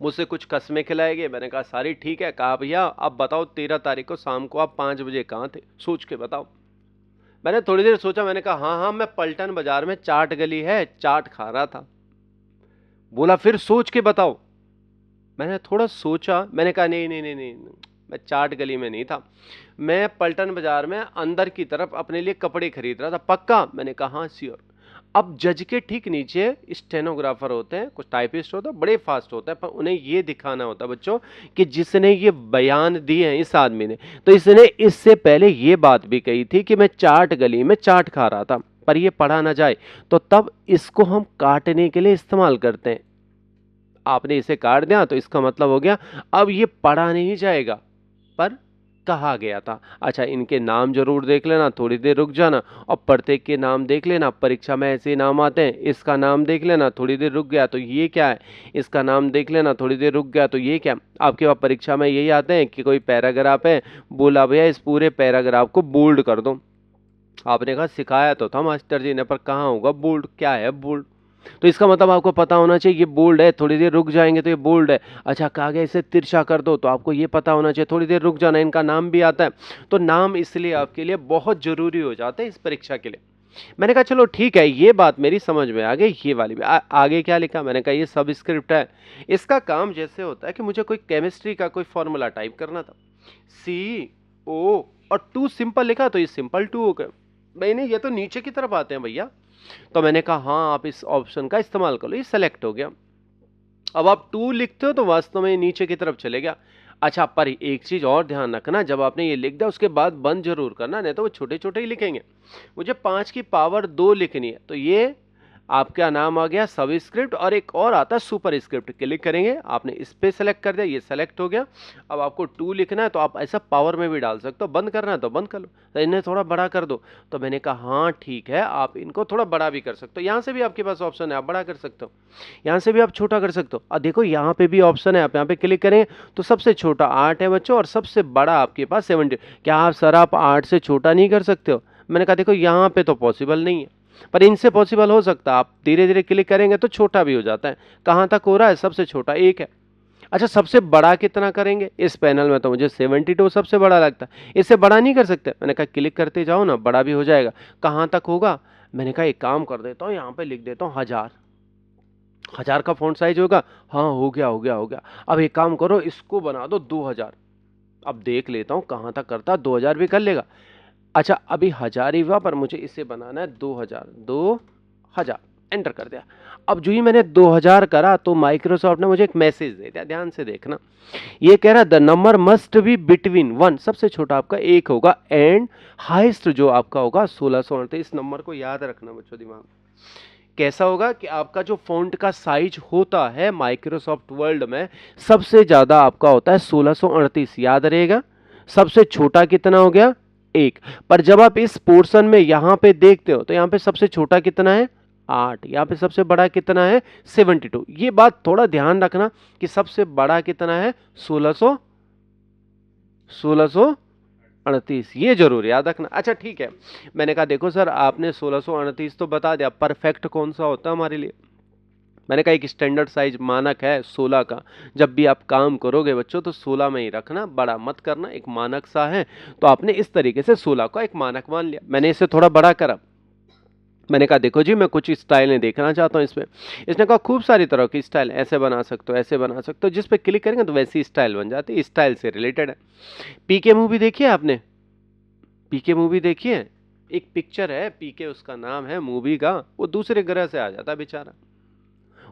मुझसे कुछ कस्में खिलाए गए, मैंने कहा सारी ठीक है। कहा भैया अब बताओ 13 तारीख को शाम को आप 5 बजे कहाँ थे, सोच के बताओ। मैंने थोड़ी देर सोचा, मैंने कहा हाँ हाँ, मैं पलटन बाजार में चाट गली है, चाट खा रहा था। बोला फिर सोच के बताओ। मैंने थोड़ा सोचा, मैंने कहा नहीं नहीं नहीं नहीं, मैं चाट गली में नहीं था, मैं पलटन बाजार में अंदर की तरफ अपने लिए कपड़े खरीद रहा था। पक्का? मैंने कहा हाँ श्योर। अब जज के ठीक नीचे स्टेनोग्राफर होते हैं, कुछ टाइपिस्ट होता है, बड़े फास्ट होता है, पर उन्हें ये दिखाना होता है बच्चों कि जिसने ये बयान दिए हैं इस आदमी ने, तो इसने इससे पहले ये बात भी कही थी कि मैं चाट गली में चाट खा रहा था, पर ये पढ़ा ना जाए, तो तब इसको हम काटने के लिए इस्तेमाल करते हैं। आपने इसे काट दिया तो इसका मतलब हो गया अब ये पढ़ा नहीं जाएगा, पर कहा गया था। अच्छा, इनके नाम जरूर देख लेना, थोड़ी देर रुक जाना और प्रत्येक के नाम देख लेना, परीक्षा में ऐसे नाम आते हैं। इसका नाम देख लेना, थोड़ी देर रुक गया तो ये क्या है, इसका नाम देख लेना, थोड़ी देर रुक गया तो ये क्या। आपके पास परीक्षा में यही आते हैं कि कोई पैराग्राफ है, बोला भैया इस पूरे पैराग्राफ को बोल्ड कर दो। आपने कहा सिखाया तो था मास्टर जी ने, पर कहाँ होगा बोल्ड, क्या है बोल्ड। तो इसका मतलब आपको पता होना चाहिए ये बोल्ड है, थोड़ी देर रुक जाएंगे तो ये बोल्ड है। अच्छा, कहा गया इसे तिरछा कर दो, तो आपको ये पता होना चाहिए थोड़ी देर रुक जाना, इनका नाम भी आता है। तो नाम इसलिए आपके लिए बहुत जरूरी हो जाते हैं इस परीक्षा के लिए। मैंने कहा चलो ठीक है, ये बात मेरी समझ में आ गई, ये वाली भी आगे क्या लिखा, मैंने कहा ये सब स्क्रिप्ट है। इसका काम जैसे होता है कि मुझे कोई केमिस्ट्री का कोई फॉर्मूला टाइप करना था, CO और 2 सिंपल लिखा तो ये सिंपल 2 हो गए। मैंने ये तो नीचे की तरफ आते हैं भैया, तो मैंने कहा हाँ आप इस ऑप्शन का इस्तेमाल कर लो, ये सेलेक्ट हो गया। अब आप 2 लिखते हो तो वास्तव में नीचे की तरफ चले गया। अच्छा, पर एक चीज और ध्यान रखना, जब आपने ये लिख दिया उसके बाद बंद जरूर करना, नहीं तो वो छोटे छोटे ही लिखेंगे। मुझे 5 की पावर 2 लिखनी है, तो ये आपका नाम आ गया सब स्क्रिप्ट, और एक और आता है सुपर स्क्रिप्ट। क्लिक करेंगे, आपने इस पे सेलेक्ट कर दिया, ये सेलेक्ट हो गया। अब आपको 2 लिखना है तो आप ऐसा पावर में भी डाल सकते हो, बंद करना है तो बंद कर लो, तो इन्हें थोड़ा बड़ा कर दो। तो मैंने कहा हाँ ठीक है, आप इनको थोड़ा बड़ा भी कर सकते हो, यहाँ से भी आपके पास ऑप्शन है, आप बड़ा कर सकते हो, यहाँ से भी आप छोटा कर सकते हो। और देखो यहाँ पे भी ऑप्शन है, आप यहाँ पे क्लिक करेंगे तो सबसे छोटा 8 है बच्चों, और सबसे बड़ा आपके पास 70। क्या आप सर आप 8 से छोटा नहीं कर सकते हो? मैंने कहा देखो यहाँ पे तो पॉसिबल नहीं है, पर इनसे पॉसिबल हो सकता है। आप धीरे धीरे क्लिक करेंगे तो छोटा भी हो जाता है। कहाँ तक हो रहा है? सबसे छोटा 1 है। अच्छा, सबसे बड़ा कितना करेंगे? इस पैनल में तो मुझे 72 सबसे बड़ा लगता है, इससे बड़ा नहीं कर सकते। मैंने कहा क्लिक करते जाओ ना, बड़ा भी हो जाएगा। कहाँ तक होगा? मैंने कहा एक काम कर देता हूँ, यहाँ पे लिख देता हूँ 1000। 1000 का फॉन्ट साइज होगा। हाँ हो गया हो गया हो गया। अब एक काम करो, इसको बना दो 2000। अब देख लेता हूँ कहाँ तक करता है, 2000 भी कर लेगा। अच्छा, अभी 1000 ही हुआ, पर मुझे इसे बनाना है 2000। 2000 एंटर कर दिया। अब जो ही मैंने 2000 करा तो माइक्रोसॉफ्ट ने मुझे एक मैसेज दे दिया, ध्यान से देखना। ये कह रहा the number must be between 1, सबसे छोटा आपका 1 होगा, एंड हाईएस्ट जो आपका होगा 1638। इस नंबर को याद रखना बच्चों दिमाग में। कैसा होगा कि आपका जो फॉन्ट का साइज होता है माइक्रोसॉफ्ट वर्ड में, सबसे ज्यादा आपका होता है 1638, याद रहेगा। सबसे छोटा कितना हो गया? 1। पर जब आप इस पोर्शन में यहां पे देखते हो तो यहां पे सबसे छोटा कितना है? 8। यहां पे सबसे बड़ा कितना है? 72। ये बात थोड़ा ध्यान रखना कि सबसे बड़ा कितना है? 1638, ये जरूर याद रखना। अच्छा ठीक है, मैंने कहा देखो सर आपने 1638 तो बता दिया, परफेक्ट कौन सा होता है हमारे लिए? मैंने कहा एक स्टैंडर्ड साइज मानक है 16 का, जब भी आप काम करोगे बच्चों तो 16 में ही रखना, बड़ा मत करना, एक मानक सा है। तो आपने इस तरीके से 16 का एक मानक मान लिया। मैंने इसे थोड़ा बड़ा करा, मैंने कहा देखो जी मैं कुछ स्टाइलें देखना चाहता हूँ इसमें। इसने कहा खूब सारी तरह की स्टाइल, ऐसे बना सकते हो, ऐसे बना सकते हो, जिस पे क्लिक करेंगे तो वैसी स्टाइल बन जाती है, स्टाइल से रिलेटेड है। पीके मूवी देखी है आपने? पीके मूवी देखी है? एक पिक्चर है पीके, उसका नाम है मूवी का, वो दूसरे ग्रह से आ जाता है बेचारा,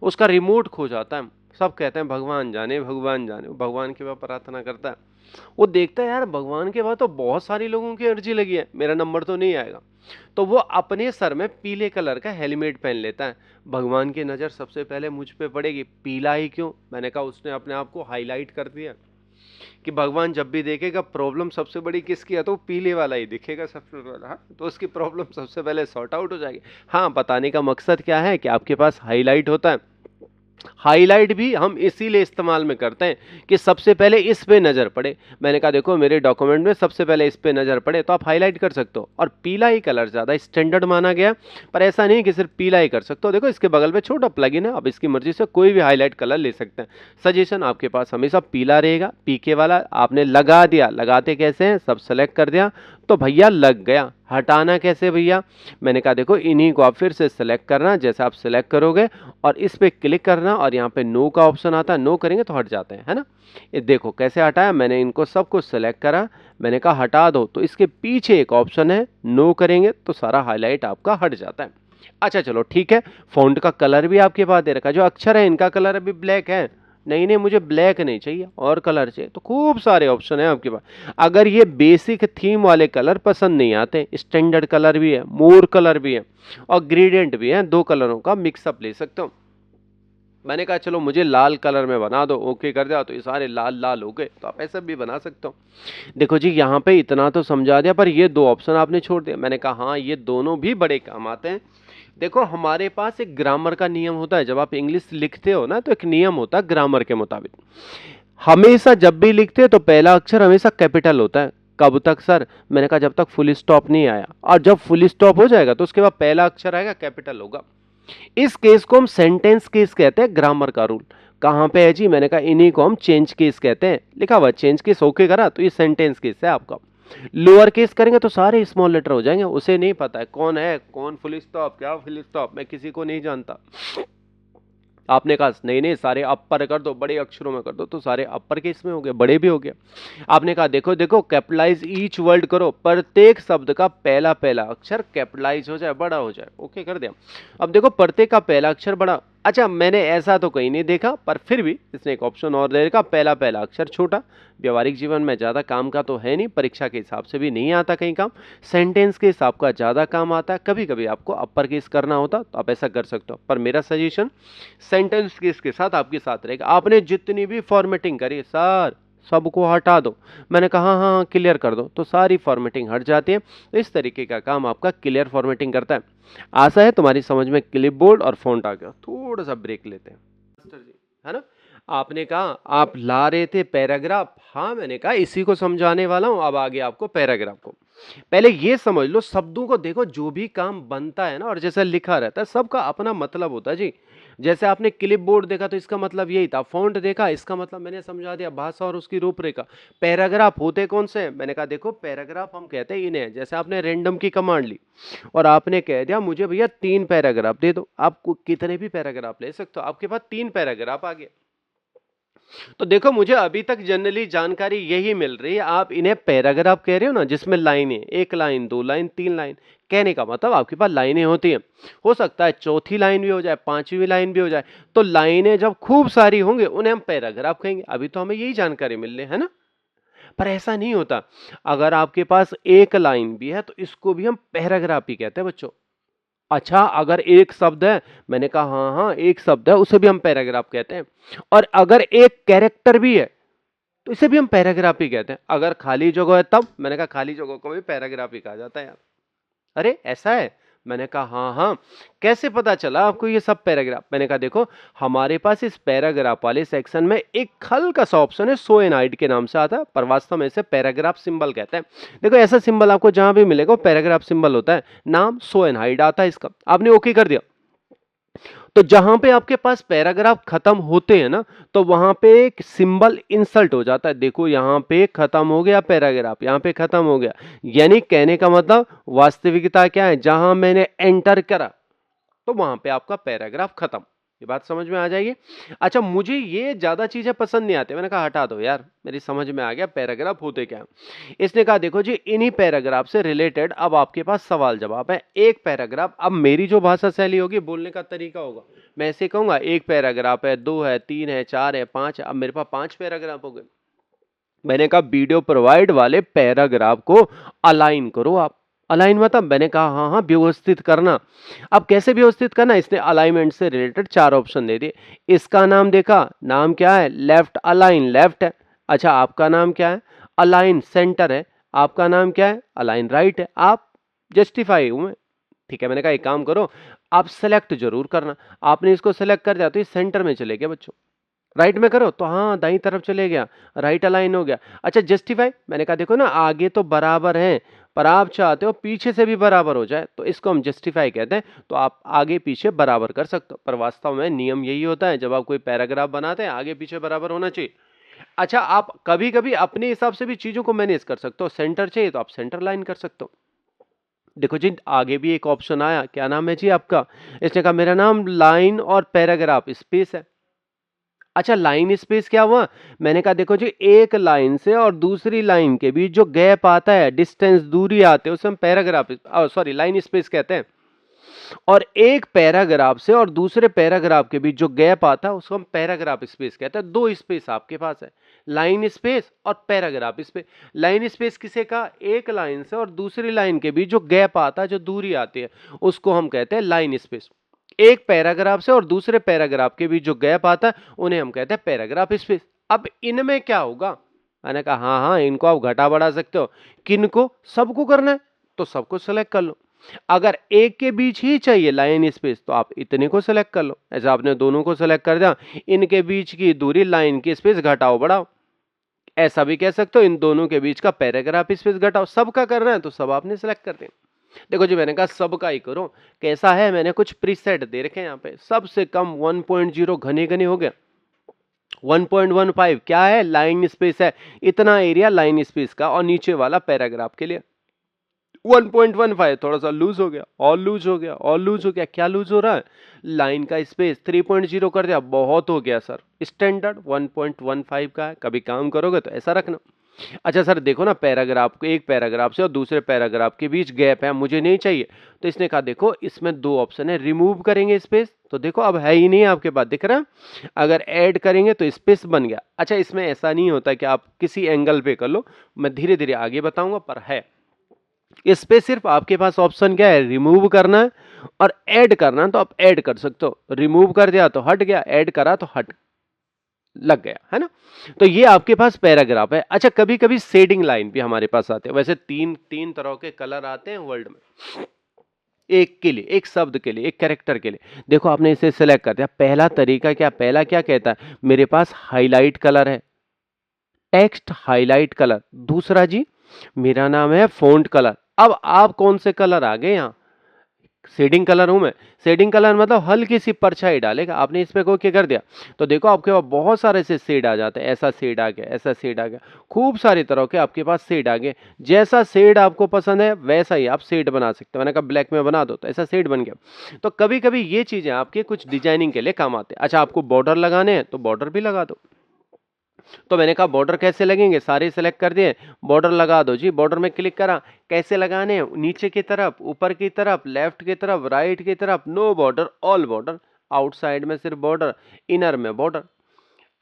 उसका रिमोट खो जाता है। सब कहते हैं भगवान जाने भगवान जाने, वो भगवान के पास प्रार्थना करता है। वो देखता है यार भगवान के पास तो बहुत सारी लोगों की अर्जी लगी है, मेरा नंबर तो नहीं आएगा। तो वो अपने सर में पीले कलर का हेलमेट पहन लेता है। भगवान की नज़र सबसे पहले मुझ पे पड़ेगी, पीला ही क्यों? मैंने कहा उसने अपने आप को हाईलाइट कर दिया कि भगवान जब भी देखेगा प्रॉब्लम सबसे बड़ी किसकी है तो वो पीले वाला ही दिखेगा सबसे पहले। हाँ, तो उसकी प्रॉब्लम सबसे पहले सॉर्ट आउट हो जाएगी। हाँ, बताने का मकसद क्या है कि आपके पास हाईलाइट होता है। हाईलाइट भी हम इसीलिए इस्तेमाल में करते हैं कि सबसे पहले इस पे नजर पड़े। मैंने कहा देखो मेरे डॉक्यूमेंट में सबसे पहले इस पे नजर पड़े तो आप हाईलाइट कर सकते हो, और पीला ही कलर ज्यादा स्टैंडर्ड माना गया। पर ऐसा नहीं कि सिर्फ पीला ही कर सकते हो, देखो इसके बगल में छोटा प्लगइन है, आप इसकी मर्जी से कोई भी हाईलाइट कलर ले सकते हैं। सजेशन आपके पास हमेशा पीला रहेगा, पीके वाला। आपने लगा दिया, लगाते कैसे हैं, सब सेलेक्ट कर दिया तो भैया लग गया। हटाना कैसे भैया? मैंने कहा देखो इन्हीं को आप फिर से सेलेक्ट करना, जैसे आप सेलेक्ट करोगे और इस पे क्लिक करना और यहाँ पे नो का ऑप्शन आता है, नो करेंगे तो हट जाते हैं, है ना। ये देखो कैसे हटाया, मैंने इनको सबको सेलेक्ट करा, मैंने कहा हटा दो तो इसके पीछे एक ऑप्शन है, नो करेंगे तो सारा हाईलाइट आपका हट जाता है। अच्छा चलो ठीक है, फ़ॉन्ट का कलर भी आपके पास दे रखा है, जो अक्षर है इनका कलर अभी ब्लैक है। नहीं नहीं मुझे ब्लैक नहीं चाहिए और कलर चाहिए, तो खूब सारे ऑप्शन है आपके पास। अगर ये बेसिक थीम वाले कलर पसंद नहीं आते, स्टैंडर्ड कलर भी है, मोर कलर भी है और ग्रेडियंट भी है, दो कलरों का मिक्सअप ले सकते हो। मैंने कहा चलो मुझे लाल कलर में बना दो, ओके कर दिया तो ये सारे लाल लाल हो गए, तो आप ऐसा भी बना सकते हो। देखो जी यहाँ पे इतना तो समझा दिया, पर ये दो ऑप्शन आपने छोड़ दिया। मैंने कहा हाँ ये दोनों भी बड़े काम आते हैं। देखो हमारे पास एक ग्रामर का नियम होता है, जब आप इंग्लिश लिखते हो ना तो एक नियम होता है ग्रामर के मुताबिक, हमेशा जब भी लिखते हैं तो पहला अक्षर हमेशा कैपिटल होता है। कब तक सर? मैंने कहा जब तक फुल स्टॉप नहीं आया, और जब फुल स्टॉप हो जाएगा तो उसके बाद पहला अक्षर आएगा कैपिटल होगा। इस केस को हम सेंटेंस केस कहते हैं, ग्रामर का रूल। कहां पे है जी? मैंने कहा इन्हीं को हम चेंज केस कहते हैं। लिखा हुआ चेंज केस ओके करा तो ये सेंटेंस केस है आपका। लोअर केस करेंगे तो सारे स्मॉल लेटर हो जाएंगे, उसे नहीं पता है कौन फुल स्टॉप क्या फुल स्टॉप, मैं किसी को नहीं जानता। आपने कहा नहीं नहीं सारे अपर कर दो, बड़े अक्षरों में कर दो, तो सारे अपर केस में हो गए, बड़े भी हो गए। आपने कहा देखो देखो कैपिटलाइज ईच वर्ड करो, प्रत्येक शब्द का पहला पहला अक्षर कैपिटलाइज हो जाए, बड़ा हो जाए, ओके कर दिया। अब देखो प्रत्येक का पहला अक्षर बड़ा, अच्छा मैंने ऐसा तो कहीं नहीं देखा, पर फिर भी इसने एक ऑप्शन और दे रखा, पहला पहला अक्षर छोटा। व्यवहारिक जीवन में ज्यादा काम का तो है नहीं, परीक्षा के हिसाब से भी नहीं आता कहीं काम, सेंटेंस के हिसाब का ज्यादा काम आता है। कभी कभी आपको अपर केस करना होता तो आप ऐसा कर सकते हो, पर मेरा सजेशन सेंटेंस केस के साथ आपके साथ रहेगा। आपने जितनी भी फॉर्मेटिंग करी सर सबको हटा दो, मैंने कहा हाँ हाँ क्लियर कर दो, तो सारी फॉर्मेटिंग हट जाती है। तो इस तरीके का काम आपका क्लियर फॉर्मेटिंग करता है। आशा है तुम्हारी समझ में क्लिपबोर्ड और फॉन्ट आ गया। थोड़ा सा ब्रेक लेते हैं मास्टर जी, है ना। आपने कहा आप ला रहे थे पैराग्राफ, हाँ मैंने कहा इसी को समझाने वाला हूं। अब आगे आपको पैराग्राफ को पहले ये समझ लो, शब्दों को देखो, जो भी काम बनता है ना और जैसा लिखा रहता है सबका अपना मतलब होता है जी। जैसे आपने क्लिपबोर्ड देखा तो इसका मतलब यही था, फॉन्ट देखा इसका मतलब मैंने समझा दिया, भाषा और उसकी रूपरेखा। पैराग्राफ होते कौन से हैं? मैंने कहा देखो पैराग्राफ हम कहते हैं इन्हें, जैसे आपने रैंडम की कमांड ली और आपने कह दिया मुझे भैया 3 पैराग्राफ दे दो, आप कितने भी पैराग्राफ ले सकते हो, आपके पास 3 पैराग्राफ आ गए। तो देखो मुझे अभी तक जनरली जानकारी यही मिल रही है, आप इन्हें पैराग्राफ कह रहे हो ना, जिसमें लाइनें, एक लाइन, दो लाइन, तीन लाइन, कहने का मतलब आपके पास लाइनें होती हैं। हो सकता है चौथी लाइन भी हो जाए, पांचवी लाइन भी हो जाए, तो लाइनें जब खूब सारी होंगे उन्हें हम पैराग्राफ कहेंगे। अभी तो हमें यही जानकारी मिल रही है ना, पर ऐसा नहीं होता। अगर आपके पास एक लाइन भी है तो इसको भी हम पैराग्राफ ही कहते हैं बच्चों। अच्छा अगर एक शब्द है, मैंने कहा हाँ हाँ एक शब्द है, उसे भी हम पैराग्राफ कहते हैं। और अगर एक कैरेक्टर भी है तो इसे भी हम पैराग्राफ ही कहते हैं। अगर खाली जगह है तब, मैंने कहा खाली जगह को भी पैराग्राफ ही कहा जाता है यार। अरे ऐसा है? मैंने कहा हाँ हाँ। कैसे पता चला आपको ये सब पैराग्राफ? मैंने कहा देखो हमारे पास इस पैराग्राफ वाले सेक्शन में एक हल्का सा ऑप्शन है, सो एन आइड के नाम से आता है, पर वास्तव में इसे पैराग्राफ सिंबल कहते हैं। देखो ऐसा सिंबल आपको जहां भी मिलेगा पैराग्राफ सिंबल होता है, नाम सो एन हाइड आता है इसका। आपने ओके कर दिया तो जहां पे आपके पास पैराग्राफ खत्म होते हैं ना, तो वहां पे एक सिंबल इंसर्ट हो जाता है। देखो यहां पे खत्म हो गया पैराग्राफ, यहां पे खत्म हो गया, यानी कहने का मतलब वास्तविकता क्या है, जहां मैंने एंटर करा तो वहां पे आपका पैराग्राफ खत्म। ये बात समझ में आ जाएगी। अच्छा मुझे ये ज्यादा चीजें पसंद नहीं आती, मैंने कहा हटा दो यार, मेरी समझ में आ गया पैराग्राफ होते क्या हैं। इसने कहा देखो जी इन्हीं पैराग्राफ से रिलेटेड अब आपके पास सवाल जवाब है। एक पैराग्राफ, अब मेरी जो भाषा शैली होगी, बोलने का तरीका होगा, मैं ऐसे कहूंगा एक पैराग्राफ है, दो है, तीन है, चार है, पांच है। अब मेरे पास 5 पैराग्राफ हो गए। मैंने कहा वीडियो प्रोवाइड वाले पैराग्राफ को अलाइन करो आप, अलाइन मतलब मैंने कहा हाँ हाँ व्यवस्थित करना। अब कैसे व्यवस्थित करना, इसने अलाइनमेंट से रिलेटेड 4 ऑप्शन दे दिए। इसका नाम देखा, नाम क्या है, लेफ्ट अलाइन, लेफ्ट है। अच्छा आपका नाम क्या है, अलाइन सेंटर है। आपका नाम क्या है, अलाइन राइट है। आप जस्टिफाई हूं मैं, ठीक है। मैंने कहा एक काम करो, आप सेलेक्ट जरूर करना। आपने इसको सेलेक्ट कर दिया तो ये सेंटर में चले गए बच्चों। राइट में करो तो हाँ दाईं तरफ चले गया, राइट अलाइन हो गया। अच्छा जस्टिफाई, मैंने कहा देखो ना आगे तो बराबर है, पर आप चाहते हो पीछे से भी बराबर हो जाए, तो इसको हम जस्टिफाई कहते हैं। तो आप आगे पीछे बराबर कर सकते हो, पर वास्तव में नियम यही होता है, जब आप कोई पैराग्राफ बनाते हैं आगे पीछे बराबर होना चाहिए। अच्छा आप कभी कभी अपने हिसाब से भी चीजों को मैनेज कर सकते हो, सेंटर चाहिए तो आप सेंटर लाइन कर सकते हो। देखो जी आगे भी एक ऑप्शन आया, क्या नाम है जी आपका, इसने कहा मेरा नाम लाइन और पैराग्राफ स्पेस है। अच्छा लाइन स्पेस क्या हुआ, मैंने कहा देखो जी एक लाइन से और दूसरी लाइन के बीच जो गैप आता है, डिस्टेंस दूरी आते हैं, उसे हम पैराग्राफ सॉरी लाइन स्पेस कहते हैं। और एक पैराग्राफ से और दूसरे पैराग्राफ के बीच जो गैप आता है उसको हम पैराग्राफ स्पेस कहते हैं। दो स्पेस आपके पास है, लाइन स्पेस और पैराग्राफ स्पेस। लाइन स्पेस किसे कहा, एक लाइन से और दूसरी लाइन के बीच जो गैप आता है, जो दूरी आती है, उसको हम कहते हैं लाइन स्पेस। एक पैराग्राफ से और दूसरे पैराग्राफ के बीच जो गैप आता है उन्हें हम कहते हैं पैराग्राफ स्पेस। अब इनमें क्या होगा, मैंने कहा हाँ हाँ इनको आप घटा बढ़ा सकते हो। किनको, सबको करना है तो सबको सेलेक्ट कर लो। अगर एक के बीच ही चाहिए लाइन स्पेस तो आप इतने को सेलेक्ट कर लो। ऐसा आपने दोनों को सेलेक्ट कर दिया, इनके बीच की दूरी लाइन की स्पेस घटाओ बढ़ाओ। ऐसा भी कह सकते हो इन दोनों के बीच का पैराग्राफ स्पेस घटाओ। सबका करना है तो सब आपने सेलेक्ट कर दें। देखो जी मैंने कहा सबका ही करो, कैसा है, मैंने कुछ प्रीसेट दे रखे हैं यहाँ पे। सबसे कम 1.0 घने घने हो गया, 1.15 क्या है, लाइन स्पेस है, इतना एरिया लाइन स्पेस का, और नीचे वाला पैराग्राफ के लिए 1.15 थोड़ा सा लूज हो गया, और लूज हो गया, और लूज हो गया। क्या लूज हो रहा है, लाइन का स्पेस 3.0 कर दिया, बहुत हो गया सर। स्टैंडर्ड 1.15 का है, कभी काम करोगे तो ऐसा रखना। अच्छा सर देखो ना पैराग्राफ को, एक पैराग्राफ से और दूसरे पैराग्राफ के बीच गैप है, मुझे नहीं चाहिए। तो इसने कहा देखो इसमें दो ऑप्शन है, रिमूव करेंगे स्पेस, तो देखो अब है ही नहीं आपके पास, दिख रहा है। अगर ऐड करेंगे तो स्पेस बन गया। अच्छा इसमें ऐसा नहीं होता कि आप किसी एंगल पे कर लो, मैं धीरे धीरे आगे बताऊंगा, पर है इस पे सिर्फ आपके पास ऑप्शन क्या है, रिमूव करना है और ऐड करना है, तो आप ऐड कर सकते हो। रिमूव कर दिया तो हट गया, ऐड करा तो हट लग गया, है ना। तो ये आपके पास पैराग्राफ है। अच्छा कभी कभी शेडिंग लाइन भी हमारे पास आते हैं। वैसे तीन तीन तरह के कलर आते हैं वर्ल्ड में, एक के लिए, एक शब्द के लिए, एक कैरेक्टर के लिए। देखो आपने इसे सिलेक्ट कर दिया, पहला तरीका क्या, पहला क्या कहता है, मेरे पास हाईलाइट कलर है, टेक्स्ट हाईलाइट कलर। दूसरा जी मेरा नाम है फ़ॉन्ट कलर। अब आप कौन से कलर आ गए यहाँ, शेडिंग कलर हूं मैं। शेडिंग कलर मतलब हल्की सी परछाई डालेगा। आपने इस पे को क्या कर दिया तो देखो आपके पास बहुत सारे से शेड आ जाते हैं। ऐसा शेड आ गया, ऐसा शेड आ गया, खूब सारी तरह के आपके पास शेड आ गए। जैसा शेड आपको पसंद है वैसा ही आप शेड बना सकते हो। मैंने कहा ब्लैक में बना दो तो ऐसा शेड बन गया। तो कभी कभी ये चीजें आपके कुछ डिजाइनिंग के लिए काम आते हैं। अच्छा आपको बॉर्डर लगाने हैं तो बॉर्डर भी लगा दो। तो मैंने कहा बॉर्डर कैसे लगेंगे, सारे सिलेक्ट कर दिए, बॉर्डर लगा दो जी। बॉर्डर में क्लिक करा, कैसे लगाने हैं, नीचे की तरफ, ऊपर की तरफ, लेफ्ट की तरफ, राइट की तरफ, no border, all border, outside में सिर्फ बॉर्डर, इनर में बॉर्डर,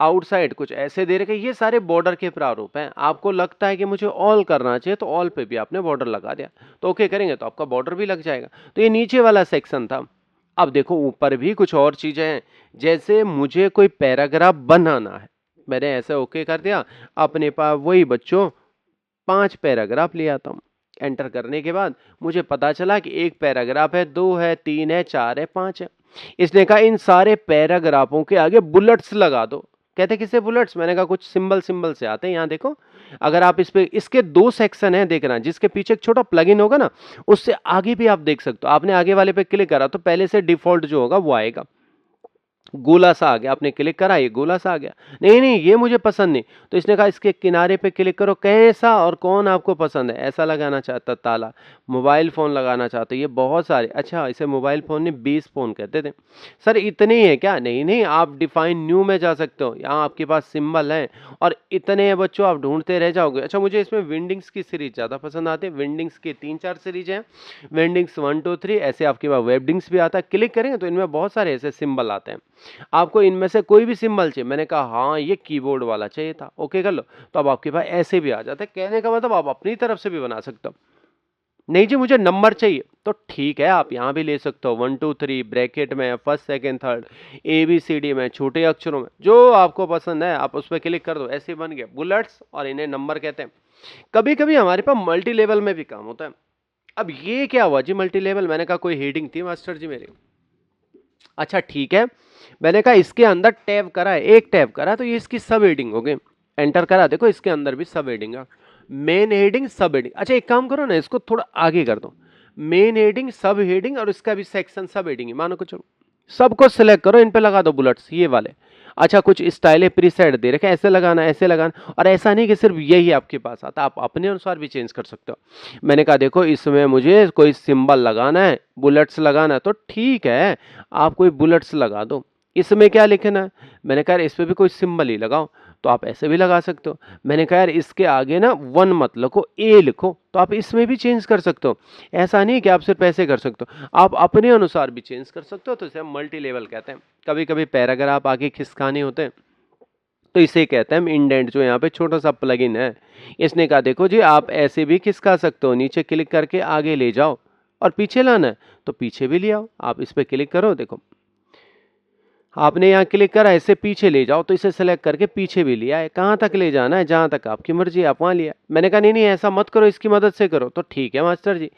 आउटसाइड कुछ ऐसे दे रखे। ये सारे बॉर्डर के प्रारूप हैं। आपको लगता है कि मुझे ऑल करना चाहिए तो ऑल पे भी आपने बॉर्डर लगा दिया, तो ओके करेंगे तो आपका बॉर्डर भी लग जाएगा। तो ये नीचे वाला सेक्शन था। अब देखो ऊपर भी कुछ और चीजें हैं, जैसे मुझे कोई पैराग्राफ बनाना है, मैंने ऐसे ओके कर दिया। अपने पास वही बच्चों 5 पैराग्राफ ले आता हूँ। एंटर करने के बाद मुझे पता चला कि एक पैराग्राफ है, 2 है, 3 है, 4 है, 5 है। इसने कहा इन सारे पैराग्राफों के आगे बुलेट्स लगा दो। कहते किसे बुलेट्स, मैंने कहा कुछ सिंबल सिंबल से आते हैं। यहाँ देखो अगर आप इस पे, इसके 2 सेक्शन है देखना, जिसके पीछे एक छोटा प्लगइन होगा ना, उससे आगे भी आप देख सकते हो। आपने आगे वाले पे क्लिक करा तो पहले से डिफॉल्ट जो होगा वो आएगा, गोला सा आ गया। आपने क्लिक करा, ये गोला सा आ गया। नहीं नहीं ये मुझे पसंद नहीं, तो इसने कहा इसके किनारे पे क्लिक करो, कैसा और कौन आपको पसंद है। ऐसा लगाना चाहता ताला, मोबाइल फोन लगाना चाहते, ये बहुत सारे। अच्छा इसे मोबाइल फोन ने बेस फोन कहते थे। सर इतने ही है क्या, नहीं नहीं आप डिफाइन न्यू में जा सकते हो, यहाँ आपके पास सिंबल है और इतने हैं बच्चों, आप ढूंढते रह जाओगे। अच्छा मुझे इसमें विंडिंग्स की सीरीज ज्यादा पसंद आती है। विंडिंग्स की 3-4 सीरीज है, विंडिंग्स 1 2 3, ऐसे आपके पास वेबडिंग्स भी आता है। क्लिक करेंगे तो इनमें बहुत सारे ऐसे सिंबल आते हैं। आपको इनमें से कोई भी सिंबल चाहिए, मैंने कहा हाँ ये कीबोर्ड वाला चाहिए था, ओके कर लो। तो अब आपके पास ऐसे भी आ जाते हैं। कहने का मतलब आप अपनी तरफ से भी बना सकते हो। नहीं जी मुझे नंबर चाहिए, तो ठीक है आप यहाँ भी ले सकते हो 1 2 3 ब्रैकेट में, फर्स्ट सेकंड थर्ड, ABCD में, छोटे अक्षरों में, जो आपको पसंद है आप उस पर क्लिक कर दो, ऐसे बन गया बुलेट्स और इन्हें नंबर कहते हैं। कभी कभी हमारे पास मल्टी लेवल में भी काम होता है। अब ये क्या हुआ जी मल्टी लेवल, मैंने कहा कोई हेडिंग थी मास्टर जी मेरी, अच्छा ठीक है, मैंने कहा इसके अंदर टैब करा है, एक टैब करा तो ये इसकी सब हेडिंग हो गई, एंटर करा, देखो इसके अंदर भी सब हेडिंग है, मेन हेडिंग सब हेडिंग। अच्छा एक काम करो ना, इसको थोड़ा आगे कर दो, मेन हेडिंग सब हेडिंग और इसका भी सेक्शन सब हेडिंग है, मानो को चलो सबको सिलेक्ट करो, इन पे लगा दो बुलेट्स ये वाले। अच्छा कुछ स्टाइल प्रीसेट दे रखे, ऐसे लगाना ऐसे लगाना, और ऐसा नहीं कि सिर्फ यही आपके पास आता, आप अपने अनुसार भी चेंज कर सकते हो। मैंने कहा देखो इसमें मुझे कोई सिंबल लगाना है, बुलेट्स लगाना है, तो ठीक है आप कोई बुलेट्स लगा दो। इसमें क्या लिखना है, मैंने कहा इस पे भी कोई सिंबल ही लगाओ, तो आप ऐसे भी लगा सकते हो। मैंने कहा यार इसके आगे ना 1 मत लिखो, ए लिखो, तो आप इसमें भी चेंज कर सकते हो। ऐसा नहीं कि आप सिर्फ ऐसे कर सकते हो, आप अपने अनुसार भी चेंज कर सकते हो, तो इसे हम मल्टी लेवल कहते हैं। कभी कभी पैराग्राफ आगे खिसकाने होते हैं तो इसे कहते हैं हम इंडेंट, जो यहाँ पे छोटा सा प्लगइन है। इसने कहा देखो जी आप ऐसे भी खिसका सकते हो, नीचे क्लिक करके आगे ले जाओ, और पीछे लाना है तो पीछे भी ले आओ, आप इस पे क्लिक करो, देखो आपने यहाँ क्लिक करा, इसे पीछे ले जाओ, तो इसे सेलेक्ट करके पीछे भी लिया है, कहाँ तक ले जाना है, जहाँ तक आपकी मर्जी आप वहाँ लिया। मैंने कहा नहीं नहीं ऐसा मत करो, इसकी मदद से करो, तो ठीक है मास्टर जी,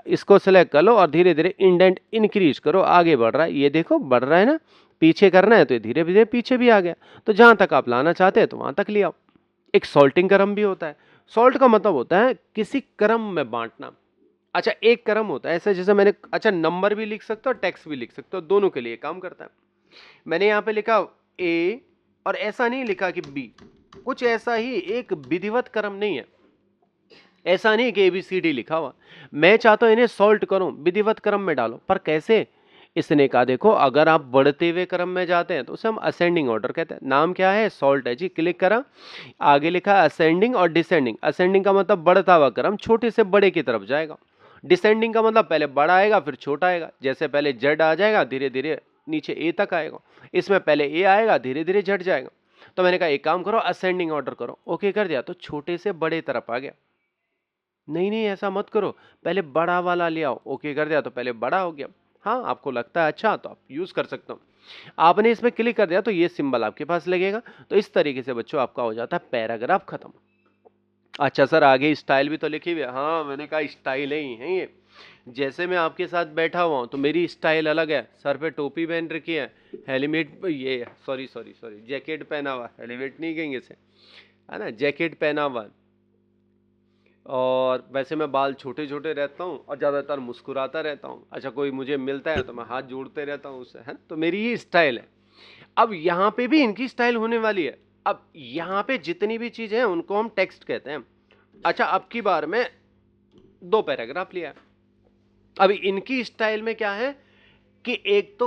इसको सेलेक्ट कर लो और धीरे धीरे इंडेंट इंक्रीज करो, आगे बढ़ रहा है, ये देखो बढ़ रहा है ना, पीछे करना है तो ये धीरे धीरे पीछे भी आ गया, तो जहाँ तक आप लाना चाहते हैं तो वहाँ तक ले आओ। एक सॉल्टिंग क्रम भी होता है, सॉल्ट का मतलब होता है किसी क्रम में बांटना। अच्छा एक क्रम होता है ऐसे, जैसे मैंने, अच्छा नंबर भी लिख सकते हो टेक्स्ट भी लिख सकते हो, दोनों के लिए काम करता है। मैंने यहां पे लिखा ए, और ऐसा नहीं लिखा कि बी, कुछ ऐसा ही, एक विधिवत क्रम नहीं है, ऐसा नहीं कि ABCD लिखा हुआ। मैं चाहता हूं इन्हें सॉल्ट करूं, विधिवत क्रम में डालो, पर कैसे, इसने कहा देखो अगर आप बढ़ते हुए क्रम में जाते हैं तो उसे हम असेंडिंग ऑर्डर कहते हैं। नाम क्या है, सॉल्ट है जी, क्लिक करा, आगे लिखा असेंडिंग और डिसेंडिंग। असेंडिंग का मतलब बढ़ता हुआ क्रम, छोटे से बड़े की तरफ जाएगा। डिसेंडिंग का मतलब पहले बड़ा आएगा फिर छोटा आएगा, जैसे पहले जेड आ जाएगा धीरे धीरे नीचे ए तक आएगा, इसमें पहले ए आएगा धीरे धीरे जेड जाएगा। तो मैंने कहा एक काम करो असेंडिंग ऑर्डर करो, ओके कर दिया तो छोटे से बड़े तरफ आ गया। नहीं नहीं ऐसा मत करो, पहले बड़ा वाला ले आओ, ओके कर दिया तो पहले बड़ा हो गया। हाँ आपको लगता है अच्छा तो आप यूज कर सकते हो। आपने इसमें क्लिक कर दिया तो ये सिंबल आपके पास लगेगा। तो इस तरीके से बच्चों आपका हो जाता है पैराग्राफ खत्म। अच्छा सर आगे स्टाइल भी तो लिखी हुई है, हाँ मैंने कहा स्टाइल ही है ये। जैसे मैं आपके साथ बैठा हुआ हूँ तो मेरी स्टाइल अलग है, सर पे टोपी पहन रखी है, हेलमेट ये सॉरी सॉरी सॉरी जैकेट पहना हुआ, हेलमेट नहीं कहेंगे इसे, है ना, जैकेट पहना हुआ, और वैसे मैं बाल छोटे छोटे रहता हूँ और ज़्यादातर मुस्कुराता रहता हूँ। अच्छा कोई मुझे मिलता है तो मैं हाथ जोड़ते रहता हूँ उससे, है तो मेरी ये स्टाइल है। अब यहाँ पे भी इनकी स्टाइल होने वाली है। अब यहाँ पे जितनी भी चीज़ें हैं उनको हम टेक्स्ट कहते हैं। अच्छा अब की बार में 2 पैराग्राफ लिया, अब इनकी स्टाइल में क्या है कि एक तो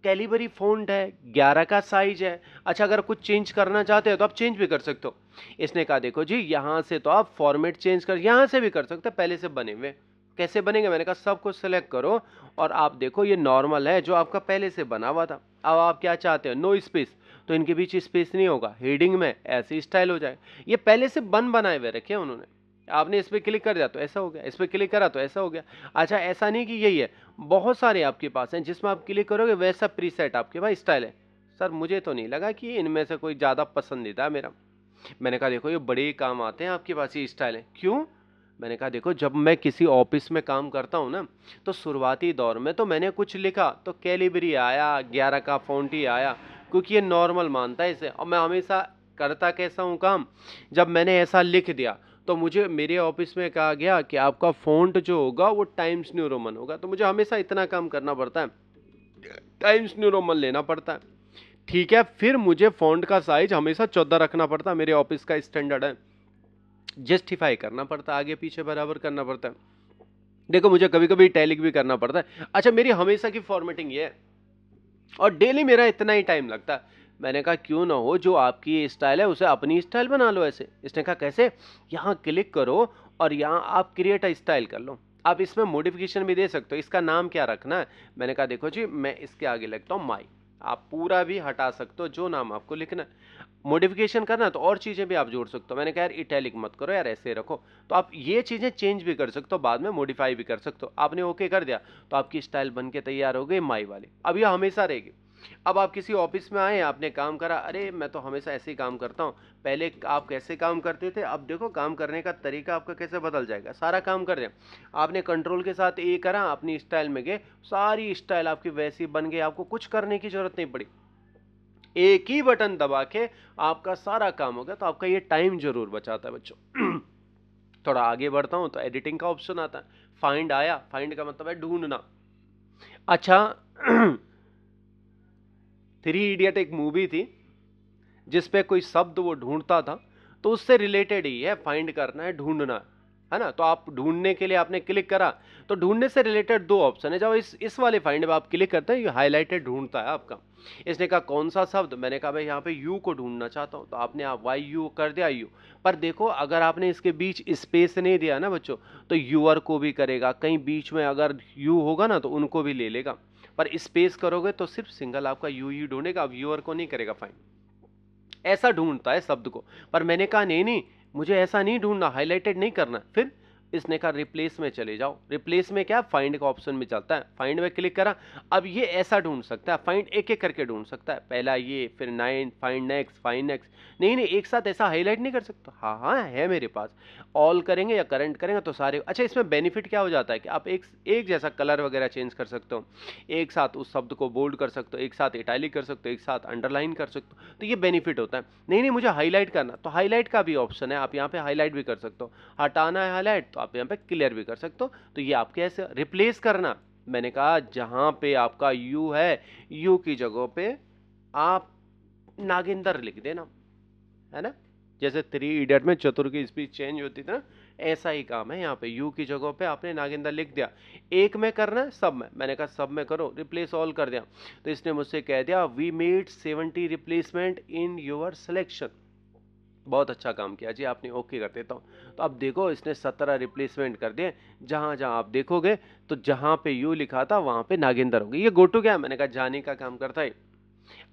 कैलिबरी फॉन्ट है, 11 का साइज है। अच्छा अगर कुछ चेंज करना चाहते हो तो आप चेंज भी कर सकते हो। इसने कहा देखो जी यहां से तो आप फॉर्मेट चेंज कर, यहां से भी कर सकते हो, पहले से बने हुए कैसे बनेंगे, मैंने कहा सब कुछ सेलेक्ट करो और आप देखो ये नॉर्मल है जो आपका पहले से बना हुआ था। अब आप क्या चाहते हो, नो स्पेस, तो इनके बीच स्पेस नहीं होगा, हेडिंग में ऐसी स्टाइल हो जाए। ये पहले से बनाए हुए रखे उन्होंने, आपने इस पर क्लिक कर दिया तो ऐसा हो गया, इस पर क्लिक करा तो ऐसा हो गया। अच्छा ऐसा नहीं कि यही है, बहुत सारे आपके पास हैं जिसमें आप क्लिक करोगे वैसा प्रीसेट आपके पास स्टाइल है। सर मुझे तो नहीं लगा कि इनमें से कोई ज़्यादा पसंदीदा है मेरा। मैंने कहा देखो ये बड़े काम आते हैं आपके पास ये स्टाइल है, क्यों, मैंने कहा देखो जब मैं किसी ऑफिस में काम करता हूँ ना, तो शुरुआती दौर में तो मैंने कुछ लिखा तो कैलिबरी आया, 11 का फॉन्ट ही आया, क्योंकि ये नॉर्मल मानता है इसे। और मैं हमेशा करता कैसा हूँ काम, जब मैंने ऐसा लिख दिया तो मुझे मेरे ऑफिस में कहा गया कि आपका फॉन्ट जो होगा वो टाइम्स न्यू रोमन होगा, तो मुझे हमेशा इतना काम करना पड़ता है, टाइम्स न्यू रोमन लेना पड़ता है। ठीक है, फिर मुझे फॉन्ट का साइज हमेशा 14 रखना पड़ता है, मेरे ऑफिस का स्टैंडर्ड है, जस्टिफाई करना पड़ता है, आगे पीछे बराबर करना पड़ता है। देखो मुझे कभी कभी इटैलिक भी करना पड़ता है। अच्छा मेरी हमेशा की फॉर्मेटिंग ये है और डेली मेरा इतना ही टाइम लगता है। मैंने कहा क्यों ना हो, जो आपकी स्टाइल है उसे अपनी स्टाइल बना लो ऐसे। इसने कहा कैसे, यहाँ क्लिक करो और यहाँ आप क्रिएट अ स्टाइल कर लो, आप इसमें मॉडिफिकेशन भी दे सकते हो, इसका नाम क्या रखना है। मैंने कहा देखो जी मैं इसके आगे लिखता हूँ माई, आप पूरा भी हटा सकते हो जो नाम आपको लिखना है। मॉडिफिकेशन करना तो और चीजें भी आप जोड़ सकते हो। मैंने कहा यार इटैलिक मत करो यार, ऐसे रखो, तो आप ये चीजें चेंज भी कर सकते हो, बाद में मॉडिफाई भी कर सकते हो। आपने ओके कर दिया तो आपकी स्टाइल बन के तैयार हो गई माई वाली। अब ये हमेशा रहेगी। अब आप किसी ऑफिस में आए, आपने काम करा, अरे मैं तो हमेशा ऐसे ही काम करता हूँ, पहले आप कैसे काम करते थे, अब देखो काम करने का तरीका आपका कैसे बदल जाएगा। सारा काम कर रहे हैं आपने, कंट्रोल के साथ ए करा, अपनी स्टाइल में गए, सारी स्टाइल आपकी वैसी बन गई, आपको कुछ करने की जरूरत नहीं पड़ी, एक ही बटन दबा के आपका सारा काम हो गया। तो आपका ये टाइम जरूर बचाता है बच्चों। थोड़ा आगे बढ़ता हूं तो एडिटिंग का ऑप्शन आता है। फाइंड आया, फाइंड का मतलब है ढूंढना। अच्छा, थ्री इडियट एक मूवी थी जिसपे कोई शब्द वो ढूंढता था, तो उससे रिलेटेड ही है, फाइंड करना है, ढूंढना है ना। तो आप ढूंढने के लिए आपने क्लिक करा, तो ढूंढने से रिलेटेड दो ऑप्शन है। जब इस वाले फाइंड पे आप क्लिक करते हैं, ये हाईलाइटेड ढूंढता है आपका। इसने कहा कौन सा शब्द, मैंने कहा भाई यहाँ पे यू को ढूंढना चाहता हूँ, तो आपने आप वाई यू कर दिया यू। पर देखो अगर आपने इसके बीच स्पेस नहीं दिया ना बच्चों, तो यूअर को भी करेगा, कहीं बीच में अगर यू होगा ना तो उनको भी ले लेगा। पर स्पेस करोगे तो सिर्फ सिंगल आपका यू ही ढूंढेगा, अब यूअर को नहीं करेगा फाइंड। ऐसा ढूंढता है शब्द को। पर मैंने कहा नहीं नहीं, मुझे ऐसा नहीं ढूंढना, हाईलाइटेड नहीं करना। फिर इसने कहा रिप्लेस में चले जाओ। रिप्लेस में क्या, फाइंड का ऑप्शन में चलता है, फाइंड में क्लिक करा। अब ये ऐसा ढूंढ सकता है, फाइंड एक एक करके ढूंढ सकता है, पहला ये, फिर 9, फाइंड नेक्स्ट, फाइंड नेक्स्ट। नहीं नहीं, एक साथ ऐसा हाईलाइट नहीं कर सकता। हाँ हाँ है मेरे पास, ऑल करेंगे या करंट करेंगे तो सारे। अच्छा, इसमें बेनिफिट क्या हो जाता है कि आप एक जैसा कलर वगैरह चेंज कर सकते हो, एक साथ उस शब्द को बोल्ड कर सकते हो, एक साथ इटैलिक कर सकते हो, एक साथ अंडरलाइन कर सकते हो, तो ये बेनिफिट होता है। नहीं नहीं मुझे हाईलाइट करना, तो हाईलाइट का भी ऑप्शन है, आप यहाँ पे हाईलाइट भी कर सकते हो। हटाना है हाईलाइट, तो आप यहाँ पे क्लियर भी कर सकते हो। तो ये आपके ऐसे रिप्लेस करना, मैंने कहा जहां पे आपका यू है, यू की जगह पे आप नागिंदर लिख देना, है ना। जैसे थ्री इडियट में चतुर की स्पीच चेंज होती थी ना, ऐसा ही काम है यहाँ पे, यू की जगह पे आपने नागिंदर लिख दिया। एक में करना है, सब में, मैंने कहा सब में करो, रिप्लेस ऑल कर दिया। तो इसने मुझसे कह दिया we made 70 replacement in your selection. बहुत अच्छा काम किया जी आपने, ओके कर देता हूँ। तो अब देखो इसने 17 रिप्लेसमेंट कर दिए। जहां जहां आप देखोगे तो जहां पे यू लिखा था वहां पे नागिंदर होगी। ये गोटू क्या है, मैंने कहा जाने का काम करता है।